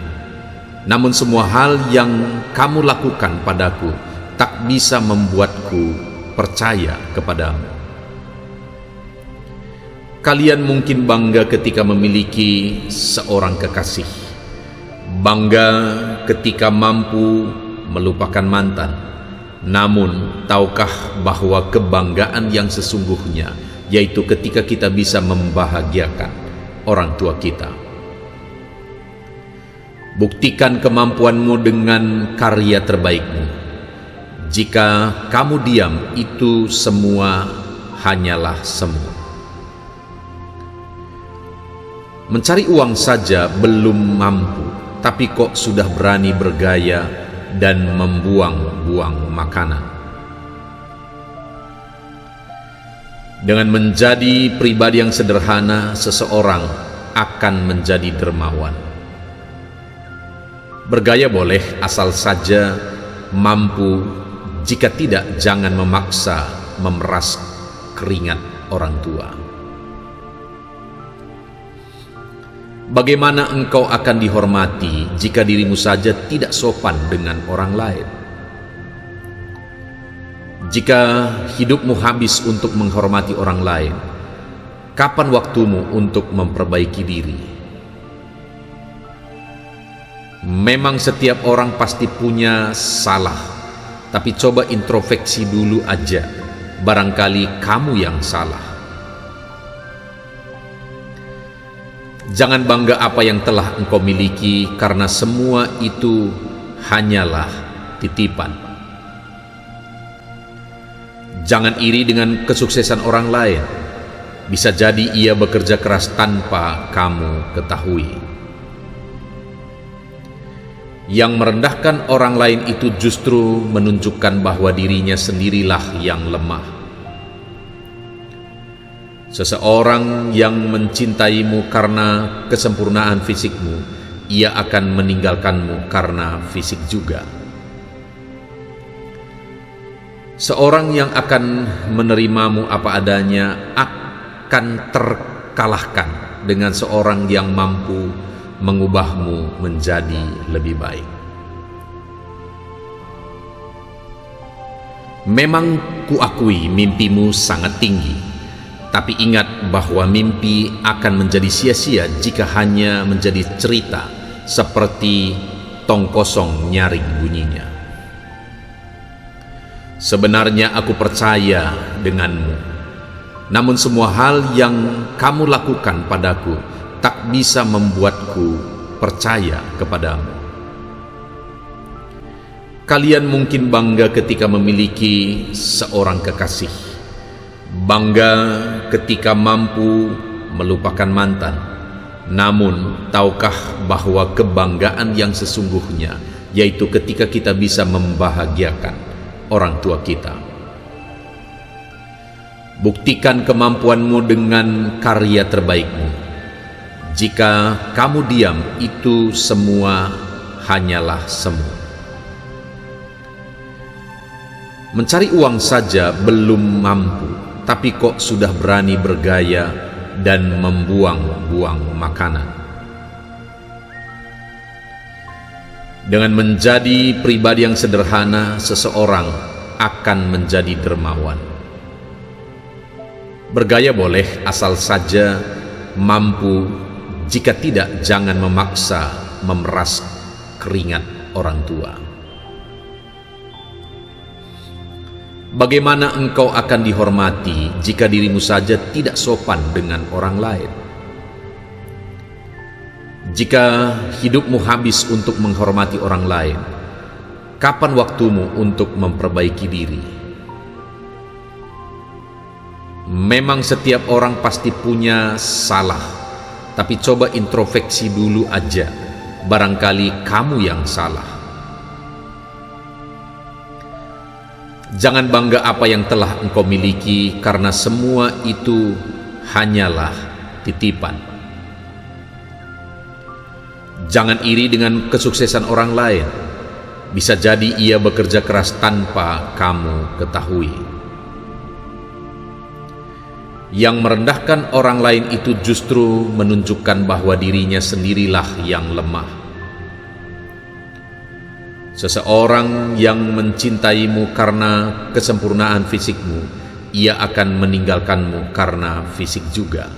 A: namun semua hal yang kamu lakukan padaku tak bisa membuatku percaya kepadamu. Kalian mungkin bangga ketika memiliki seorang kekasih, bangga ketika mampu melupakan mantan. Namun, tahukah bahwa kebanggaan yang sesungguhnya yaitu ketika kita bisa membahagiakan orang tua kita. Buktikan kemampuanmu dengan karya terbaikmu. Jika kamu diam, itu semua hanyalah semu. Mencari uang saja belum mampu, tapi kok sudah berani bergaya dan membuang-buang makanan. Dengan menjadi pribadi yang sederhana, seseorang akan menjadi dermawan. Bergaya boleh, asal saja mampu. Jika tidak, jangan memaksa memeras keringat orang tua. Bagaimana engkau akan dihormati jika dirimu saja tidak sopan dengan orang lain? Jika hidupmu habis untuk menghormati orang lain, kapan waktumu untuk memperbaiki diri? Memang setiap orang pasti punya salah, tapi coba introspeksi dulu aja, barangkali kamu yang salah. Jangan bangga apa yang telah engkau miliki, karena semua itu hanyalah titipan. Jangan iri dengan kesuksesan orang lain. Bisa jadi ia bekerja keras tanpa kamu ketahui. Yang merendahkan orang lain itu justru menunjukkan bahwa dirinya sendirilah yang lemah. Seseorang yang mencintaimu karena kesempurnaan fisikmu, ia akan meninggalkanmu karena fisik juga. Seorang yang akan menerimamu apa adanya akan terkalahkan dengan seorang yang mampu mengubahmu menjadi lebih baik. Memang kuakui mimpimu sangat tinggi, tapi ingat bahwa mimpi akan menjadi sia-sia jika hanya menjadi cerita seperti tong kosong nyaring bunyinya. Sebenarnya aku percaya denganmu, namun semua hal yang kamu lakukan padaku tak bisa membuatku percaya kepadamu. Kalian mungkin bangga ketika memiliki seorang kekasih, bangga ketika mampu melupakan mantan. Namun, tahukah bahwa kebanggaan yang sesungguhnya yaitu ketika kita bisa membahagiakan orang tua kita? Buktikan kemampuanmu dengan karya terbaikmu. Jika kamu diam, itu semua hanyalah semu. Mencari uang saja belum mampu, tapi kok sudah berani bergaya dan membuang-buang makanan. Dengan menjadi pribadi yang sederhana, seseorang akan menjadi dermawan. Bergaya boleh, asal saja mampu. Jika tidak, jangan memaksa memeras keringat orang tua. Bagaimana engkau akan dihormati jika dirimu saja tidak sopan dengan orang lain? Jika hidupmu habis untuk menghormati orang lain, kapan waktumu untuk memperbaiki diri? Memang setiap orang pasti punya salah, tapi coba introspeksi dulu aja, barangkali kamu yang salah. Jangan bangga apa yang telah engkau miliki, karena semua itu hanyalah titipan. Jangan iri dengan kesuksesan orang lain. Bisa jadi ia bekerja keras tanpa kamu ketahui. Yang merendahkan orang lain itu justru menunjukkan bahwa dirinya sendirilah yang lemah. Seseorang yang mencintaimu karena kesempurnaan fisikmu, ia akan meninggalkanmu karena fisik juga.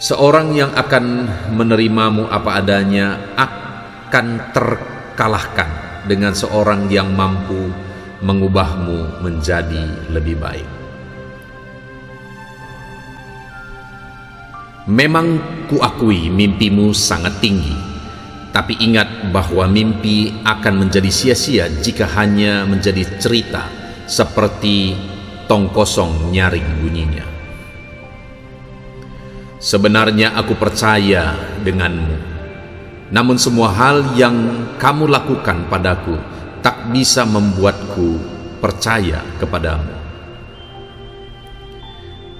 A: Seorang yang akan menerimamu apa adanya akan terkalahkan dengan seorang yang mampu mengubahmu menjadi lebih baik. Memang kuakui mimpimu sangat tinggi, tapi ingat bahwa mimpi akan menjadi sia-sia jika hanya menjadi cerita seperti tong kosong nyaring bunyinya. Sebenarnya aku percaya denganmu, namun semua hal yang kamu lakukan padaku tak bisa membuatku percaya kepadamu.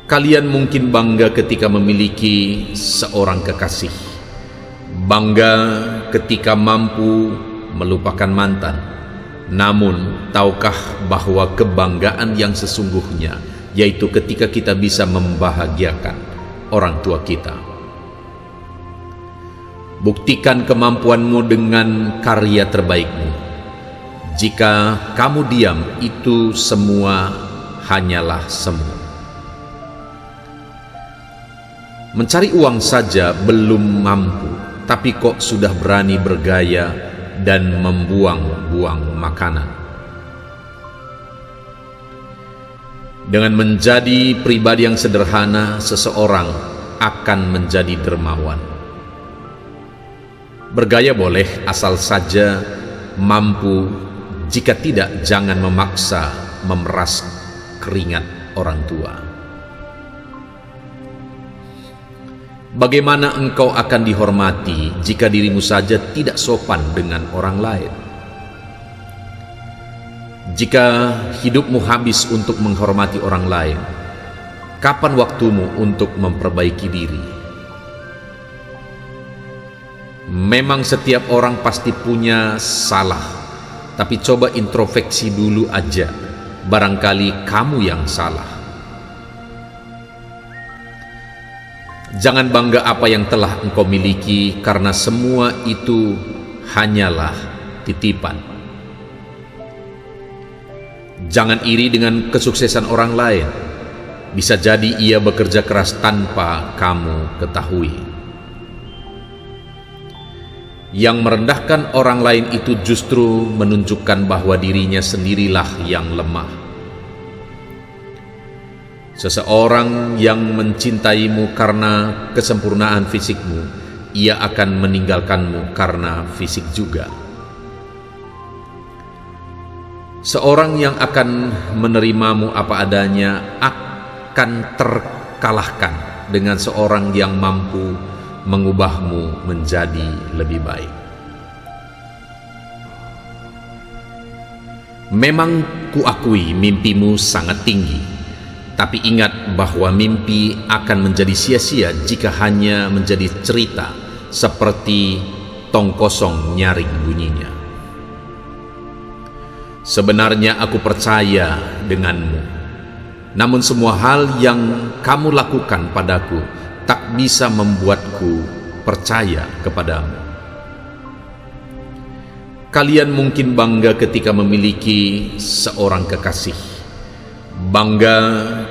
A: Kalian mungkin bangga ketika memiliki seorang kekasih, bangga ketika mampu melupakan mantan. Namun, tahukah bahwa kebanggaan yang sesungguhnya yaitu ketika kita bisa membahagiakan orang tua kita? Buktikan kemampuanmu dengan karya terbaikmu. Jika kamu diam, itu semua hanyalah semu. Mencari uang saja belum mampu, tapi kok sudah berani bergaya dan membuang-buang makanan. Dengan menjadi pribadi yang sederhana, seseorang akan menjadi dermawan. Bergaya boleh, asal saja mampu. Jika tidak, jangan memaksa memeras keringat orang tua. Bagaimana engkau akan dihormati jika dirimu saja tidak sopan dengan orang lain? Jika hidupmu habis untuk menghormati orang lain, kapan waktumu untuk memperbaiki diri? Memang setiap orang pasti punya salah, tapi coba introspeksi dulu aja, barangkali kamu yang salah. Jangan bangga apa yang telah engkau miliki, karena semua itu hanyalah titipan. Jangan iri dengan kesuksesan orang lain. Bisa jadi ia bekerja keras tanpa kamu ketahui. Yang merendahkan orang lain itu justru menunjukkan bahwa dirinya sendirilah yang lemah. Seseorang yang mencintaimu karena kesempurnaan fisikmu, ia akan meninggalkanmu karena fisik juga. Seorang yang akan menerimamu apa adanya akan terkalahkan dengan seorang yang mampu mengubahmu menjadi lebih baik. Memang kuakui mimpimu sangat tinggi, tapi ingat bahwa mimpi akan menjadi sia-sia jika hanya menjadi cerita seperti tong kosong nyaring bunyinya. Sebenarnya aku percaya denganmu, namun semua hal yang kamu lakukan padaku tak bisa membuatku percaya kepadamu. Kalian mungkin bangga ketika memiliki seorang kekasih, bangga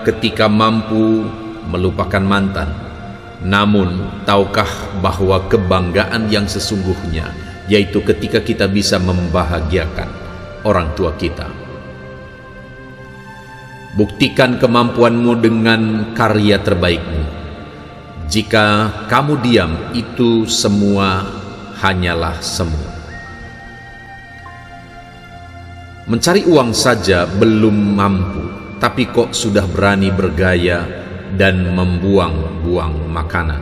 A: ketika mampu melupakan mantan. Namun, tahukah bahwa kebanggaan yang sesungguhnya yaitu ketika kita bisa membahagiakan orang tua kita? Buktikan kemampuanmu dengan karya terbaikmu. Jika kamu diam, itu semua hanyalah semu. Mencari uang saja belum mampu, tapi kok sudah berani bergaya dan membuang-buang makanan.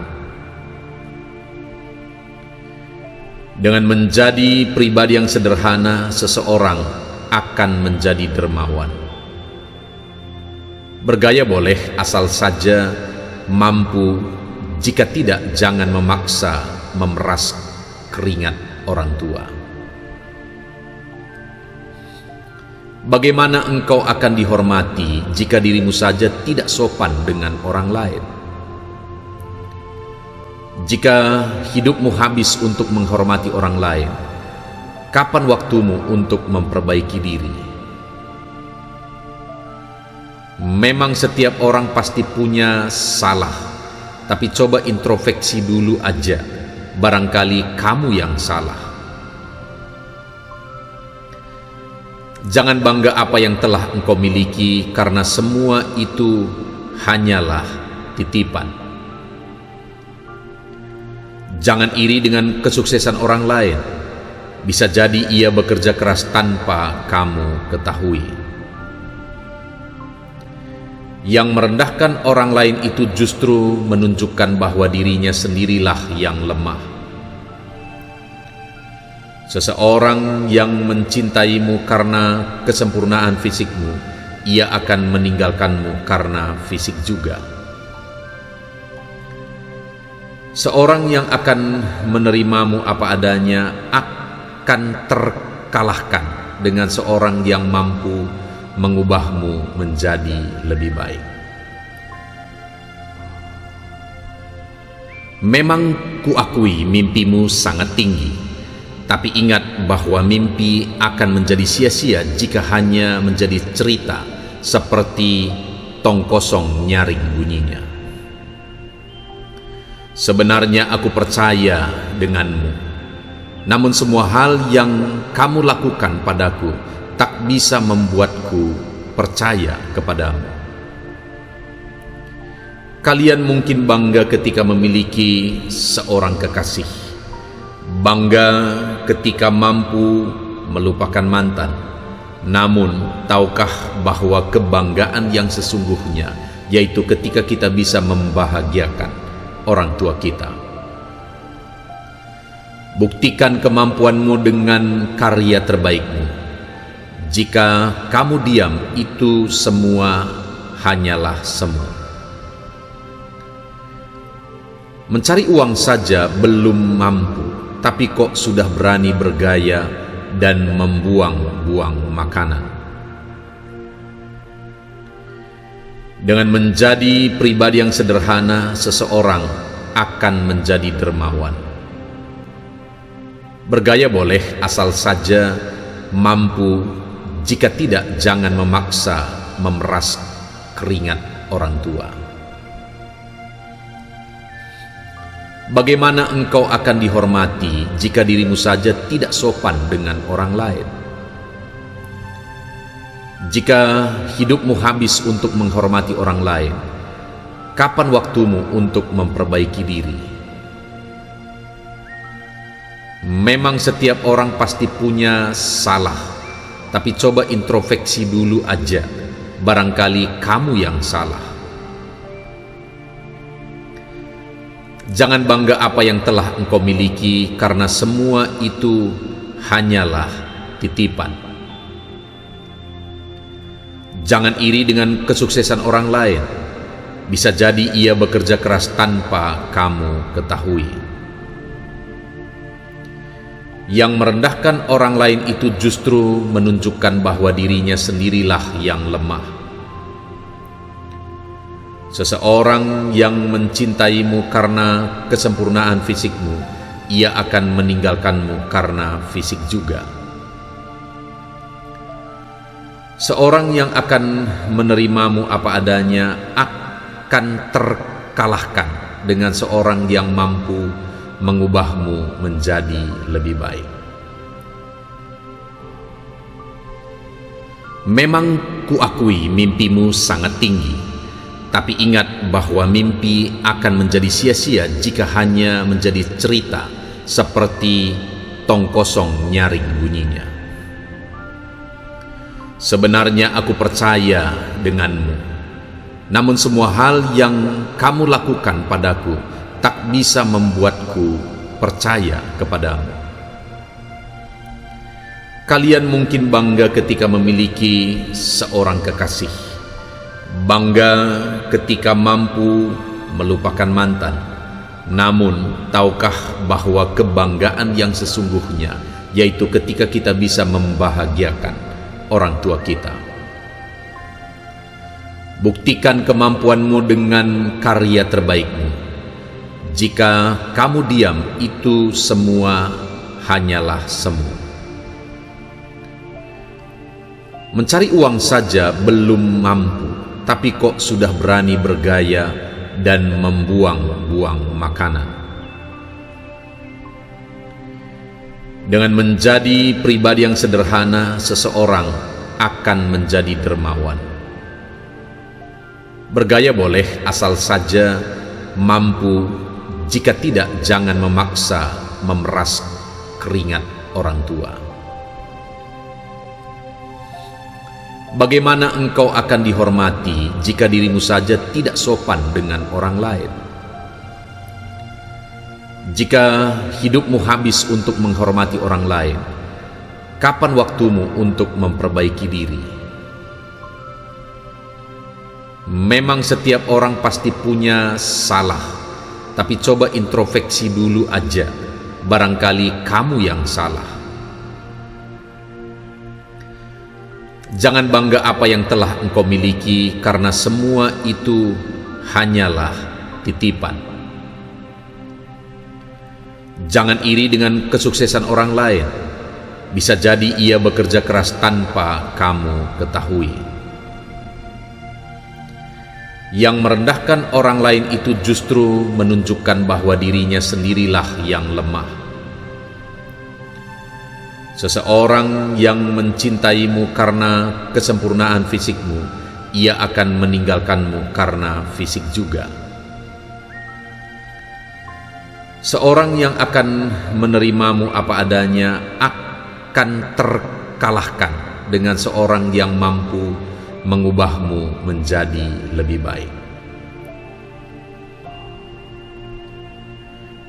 A: Dengan menjadi pribadi yang sederhana, seseorang akan menjadi dermawan. Bergaya boleh, asal saja mampu. Jika tidak, jangan memaksa memeras keringat orang tua. Bagaimana engkau akan dihormati jika dirimu saja tidak sopan dengan orang lain? Jika hidupmu habis untuk menghormati orang lain, kapan waktumu untuk memperbaiki diri? Memang setiap orang pasti punya salah, tapi coba introspeksi dulu aja, barangkali kamu yang salah. Jangan bangga apa yang telah engkau miliki, karena semua itu hanyalah titipan. Jangan iri dengan kesuksesan orang lain. Bisa jadi ia bekerja keras tanpa kamu ketahui. Yang merendahkan orang lain itu justru menunjukkan bahwa dirinya sendirilah yang lemah. Seseorang yang mencintaimu karena kesempurnaan fisikmu, ia akan meninggalkanmu karena fisik juga. Seorang yang akan menerimamu apa adanya akan terkalahkan dengan seorang yang mampu mengubahmu menjadi lebih baik. Memang kuakui mimpimu sangat tinggi, tapi ingat bahwa mimpi akan menjadi sia-sia jika hanya menjadi cerita seperti tong kosong nyaring bunyinya. Sebenarnya aku percaya denganmu, namun semua hal yang kamu lakukan padaku tak bisa membuatku percaya kepadamu. Kalian mungkin bangga ketika memiliki seorang kekasih, bangga ketika mampu melupakan mantan. Namun, tahukah bahwa kebanggaan yang sesungguhnya yaitu ketika kita bisa membahagiakan orang tua kita? Buktikan kemampuanmu dengan karya terbaikmu. Jika kamu diam, itu semua hanyalah semu. Mencari uang saja belum mampu, tapi kok sudah berani bergaya dan membuang-buang makanan. Dengan menjadi pribadi yang sederhana, seseorang akan menjadi dermawan. Bergaya boleh, asal saja mampu. Jika tidak, jangan memaksa memeras keringat orang tua. Bagaimana engkau akan dihormati jika dirimu saja tidak sopan dengan orang lain? Jika hidupmu habis untuk menghormati orang lain, kapan waktumu untuk memperbaiki diri? Memang setiap orang pasti punya salah, tapi coba introspeksi dulu aja, barangkali kamu yang salah. Jangan bangga apa yang telah engkau miliki, karena semua itu hanyalah titipan. Jangan iri dengan kesuksesan orang lain. Bisa jadi ia bekerja keras tanpa kamu ketahui. Yang merendahkan orang lain itu justru menunjukkan bahwa dirinya sendirilah yang lemah. Seseorang yang mencintaimu karena kesempurnaan fisikmu, ia akan meninggalkanmu karena fisik juga. Seorang yang akan menerimamu apa adanya akan terkalahkan dengan seorang yang mampu mengubahmu menjadi lebih baik. Memang kuakui mimpimu sangat tinggi, tapi ingat bahwa mimpi akan menjadi sia-sia jika hanya menjadi cerita seperti tong kosong nyaring bunyinya. Sebenarnya aku percaya denganmu, namun semua hal yang kamu lakukan padaku tak bisa membuatku percaya kepadamu. Kalian mungkin bangga ketika memiliki seorang kekasih, bangga ketika mampu melupakan mantan. Namun, tahukah bahwa kebanggaan yang sesungguhnya yaitu ketika kita bisa membahagiakan orang tua kita? Buktikan kemampuanmu dengan karya terbaikmu. Jika kamu diam, itu semua hanyalah semu. Mencari uang saja belum mampu, tapi kok sudah berani bergaya dan membuang-buang makanan. Dengan menjadi pribadi yang sederhana, seseorang akan menjadi dermawan. Bergaya boleh, asal saja mampu. Jika tidak, jangan memaksa memeras keringat orang tua. Bagaimana engkau akan dihormati jika dirimu saja tidak sopan dengan orang lain? Jika hidupmu habis untuk menghormati orang lain, kapan waktumu untuk memperbaiki diri? Memang setiap orang pasti punya salah, tapi coba introspeksi dulu aja, barangkali kamu yang salah. Jangan bangga apa yang telah engkau miliki, karena semua itu hanyalah titipan. Jangan iri dengan kesuksesan orang lain. Bisa jadi ia bekerja keras tanpa kamu ketahui. Yang merendahkan orang lain itu justru menunjukkan bahwa dirinya sendirilah yang lemah. Seseorang yang mencintaimu karena kesempurnaan fisikmu, ia akan meninggalkanmu karena fisik juga. Seorang yang akan menerimamu apa adanya akan terkalahkan dengan seorang yang mampu mengubahmu menjadi lebih baik.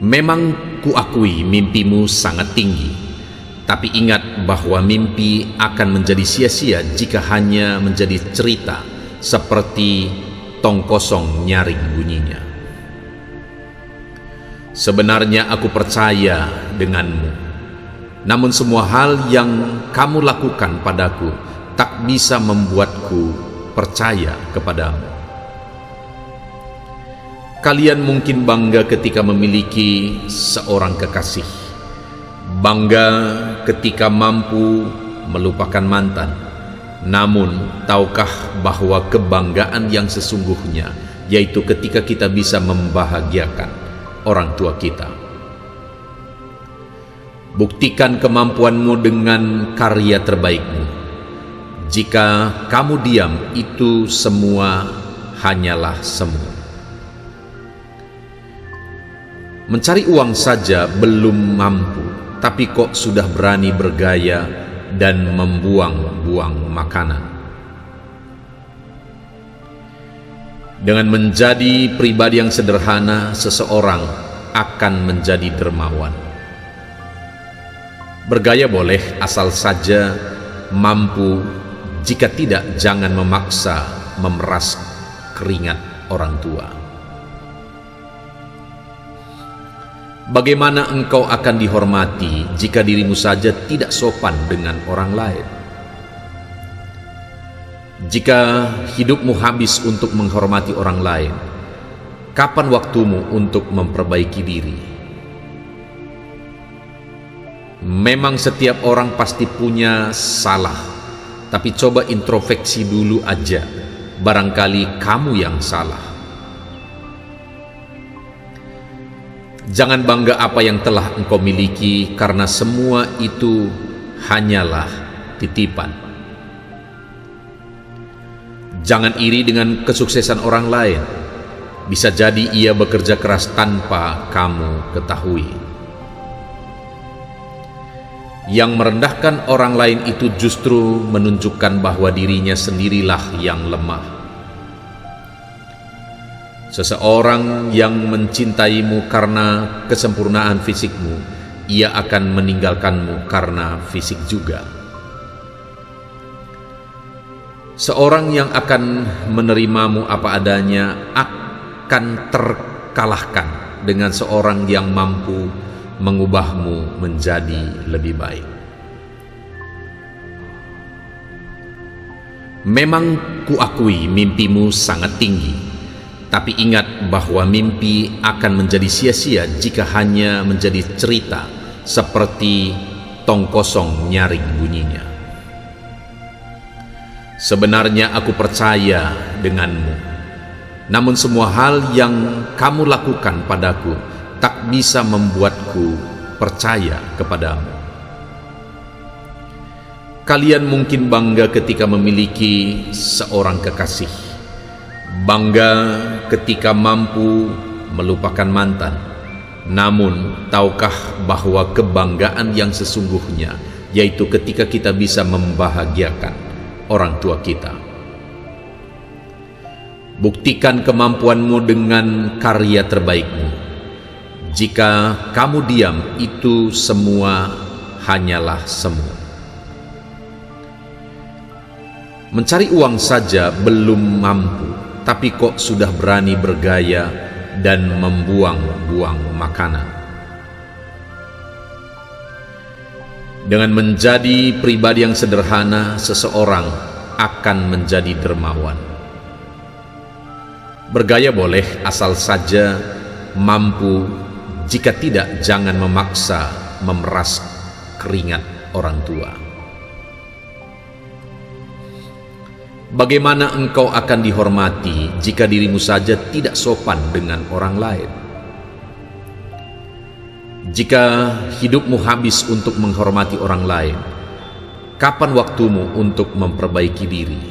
A: Memang kuakui mimpimu sangat tinggi, tapi ingat bahwa mimpi akan menjadi sia-sia jika hanya menjadi cerita seperti tong kosong nyaring bunyinya. Sebenarnya aku percaya denganmu, namun semua hal yang kamu lakukan padaku tak bisa membuatku percaya kepadamu. Kalian mungkin bangga ketika memiliki seorang kekasih, bangga ketika mampu melupakan mantan. Namun, tahukah bahwa kebanggaan yang sesungguhnya yaitu ketika kita bisa membahagiakan orang tua kita? Buktikan kemampuanmu dengan karya terbaikmu. Jika kamu diam, itu semua hanyalah semu. Mencari uang saja belum mampu, tapi kok sudah berani bergaya dan membuang-buang makanan. Dengan menjadi pribadi yang sederhana, seseorang akan menjadi dermawan. Bergaya boleh, asal saja mampu. Jika tidak, jangan memaksa memeras keringat orang tua. Bagaimana engkau akan dihormati jika dirimu saja tidak sopan dengan orang lain? Jika hidupmu habis untuk menghormati orang lain, kapan waktumu untuk memperbaiki diri? Memang setiap orang pasti punya salah, tapi coba introspeksi dulu aja, barangkali kamu yang salah. Jangan bangga apa yang telah engkau miliki, karena semua itu hanyalah titipan. Jangan iri dengan kesuksesan orang lain. Bisa jadi ia bekerja keras tanpa kamu ketahui. Yang merendahkan orang lain itu justru menunjukkan bahwa dirinya sendirilah yang lemah. Seseorang yang mencintaimu karena kesempurnaan fisikmu, ia akan meninggalkanmu karena fisik juga. Seorang yang akan menerimamu apa adanya akan terkalahkan dengan seorang yang mampu mengubahmu menjadi lebih baik. Memang kuakui mimpimu sangat tinggi, tapi ingat bahwa mimpi akan menjadi sia-sia jika hanya menjadi cerita seperti tong kosong nyaring bunyinya. Sebenarnya aku percaya denganmu, namun semua hal yang kamu lakukan padaku tak bisa membuatku percaya kepadamu. Kalian mungkin bangga ketika memiliki seorang kekasih, bangga ketika mampu melupakan mantan. Namun, tahukah bahwa kebanggaan yang sesungguhnya yaitu ketika kita bisa membahagiakan orang tua kita? Buktikan kemampuanmu dengan karya terbaikmu. Jika kamu diam, itu semua hanyalah semu. Mencari uang saja belum mampu, tapi kok sudah berani bergaya dan membuang-buang makanan. Dengan menjadi pribadi yang sederhana, seseorang akan menjadi dermawan. Bergaya boleh asal saja mampu, jika tidak jangan memaksa memeras keringat orang tua. Bagaimana engkau akan dihormati jika dirimu saja tidak sopan dengan orang lain? Jika hidupmu habis untuk menghormati orang lain, kapan waktumu untuk memperbaiki diri?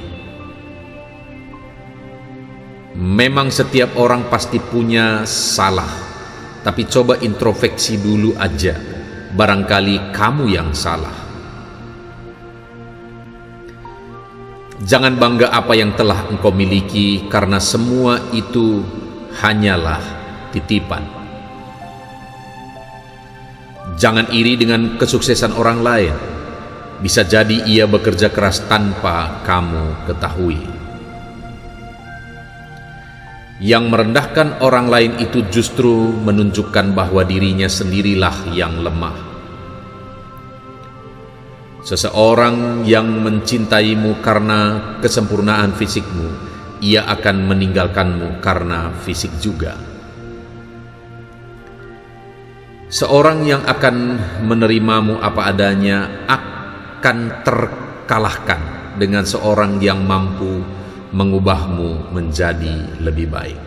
A: Memang setiap orang pasti punya salah, tapi coba introspeksi dulu aja, barangkali kamu yang salah. Jangan bangga apa yang telah engkau miliki, karena semua itu hanyalah titipan. Jangan iri dengan kesuksesan orang lain. Bisa jadi ia bekerja keras tanpa kamu ketahui. Yang merendahkan orang lain itu justru menunjukkan bahwa dirinya sendirilah yang lemah. Seseorang yang mencintaimu karena kesempurnaan fisikmu, ia akan meninggalkanmu karena fisik juga. Seorang yang akan menerimamu apa adanya akan terkalahkan dengan seorang yang mampu mengubahmu menjadi lebih baik.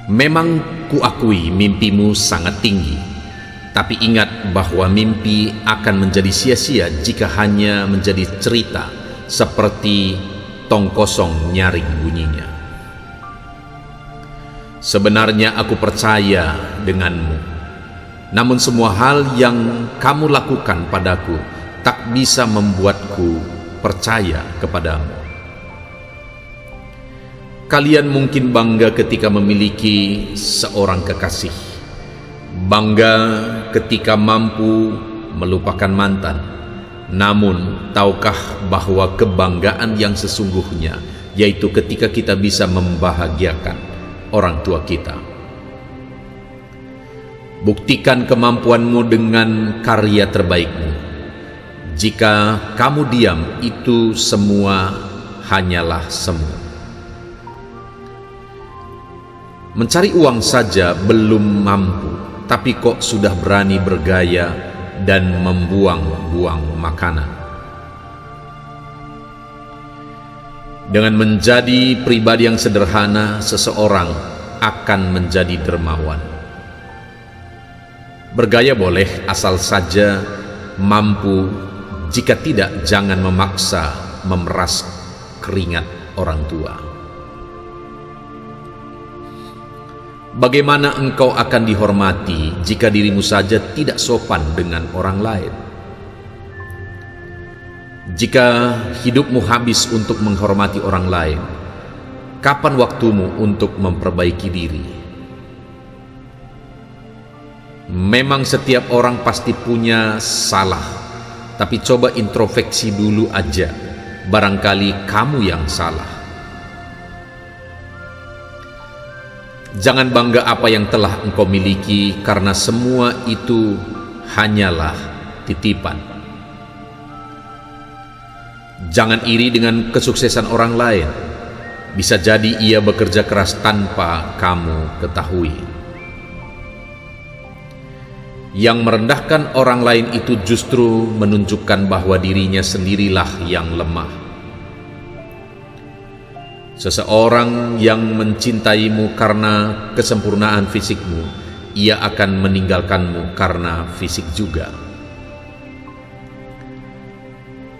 A: Memang kuakui mimpimu sangat tinggi, tapi ingat bahwa mimpi akan menjadi sia-sia jika hanya menjadi cerita seperti tong kosong nyaring bunyinya. Sebenarnya aku percaya denganmu, namun semua hal yang kamu lakukan padaku tak bisa membuatku percaya kepadamu. Kalian mungkin bangga ketika memiliki seorang kekasih, bangga ketika mampu melupakan mantan. Namun, tahukah bahwa kebanggaan yang sesungguhnya yaitu ketika kita bisa membahagiakan orang tua kita? Buktikan kemampuanmu dengan karya terbaikmu. Jika kamu diam, itu semua hanyalah semu. Mencari uang saja belum mampu, tapi kok sudah berani bergaya dan membuang-buang makanan. Dengan menjadi pribadi yang sederhana, seseorang akan menjadi dermawan. Bergaya boleh asal saja mampu, jika tidak jangan memaksa memeras keringat orang tua. Bagaimana engkau akan dihormati jika dirimu saja tidak sopan dengan orang lain? Jika hidupmu habis untuk menghormati orang lain, kapan waktumu untuk memperbaiki diri? Memang setiap orang pasti punya salah, tapi coba introspeksi dulu aja, barangkali kamu yang salah. Jangan bangga apa yang telah engkau miliki, karena semua itu hanyalah titipan. Jangan iri dengan kesuksesan orang lain. Bisa jadi ia bekerja keras tanpa kamu ketahui. Yang merendahkan orang lain itu justru menunjukkan bahwa dirinya sendirilah yang lemah. Seseorang yang mencintaimu karena kesempurnaan fisikmu, ia akan meninggalkanmu karena fisik juga.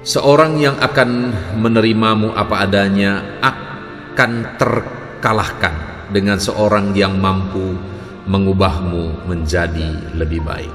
A: Seorang yang akan menerimamu apa adanya akan terkalahkan dengan seorang yang mampu mengubahmu menjadi lebih baik.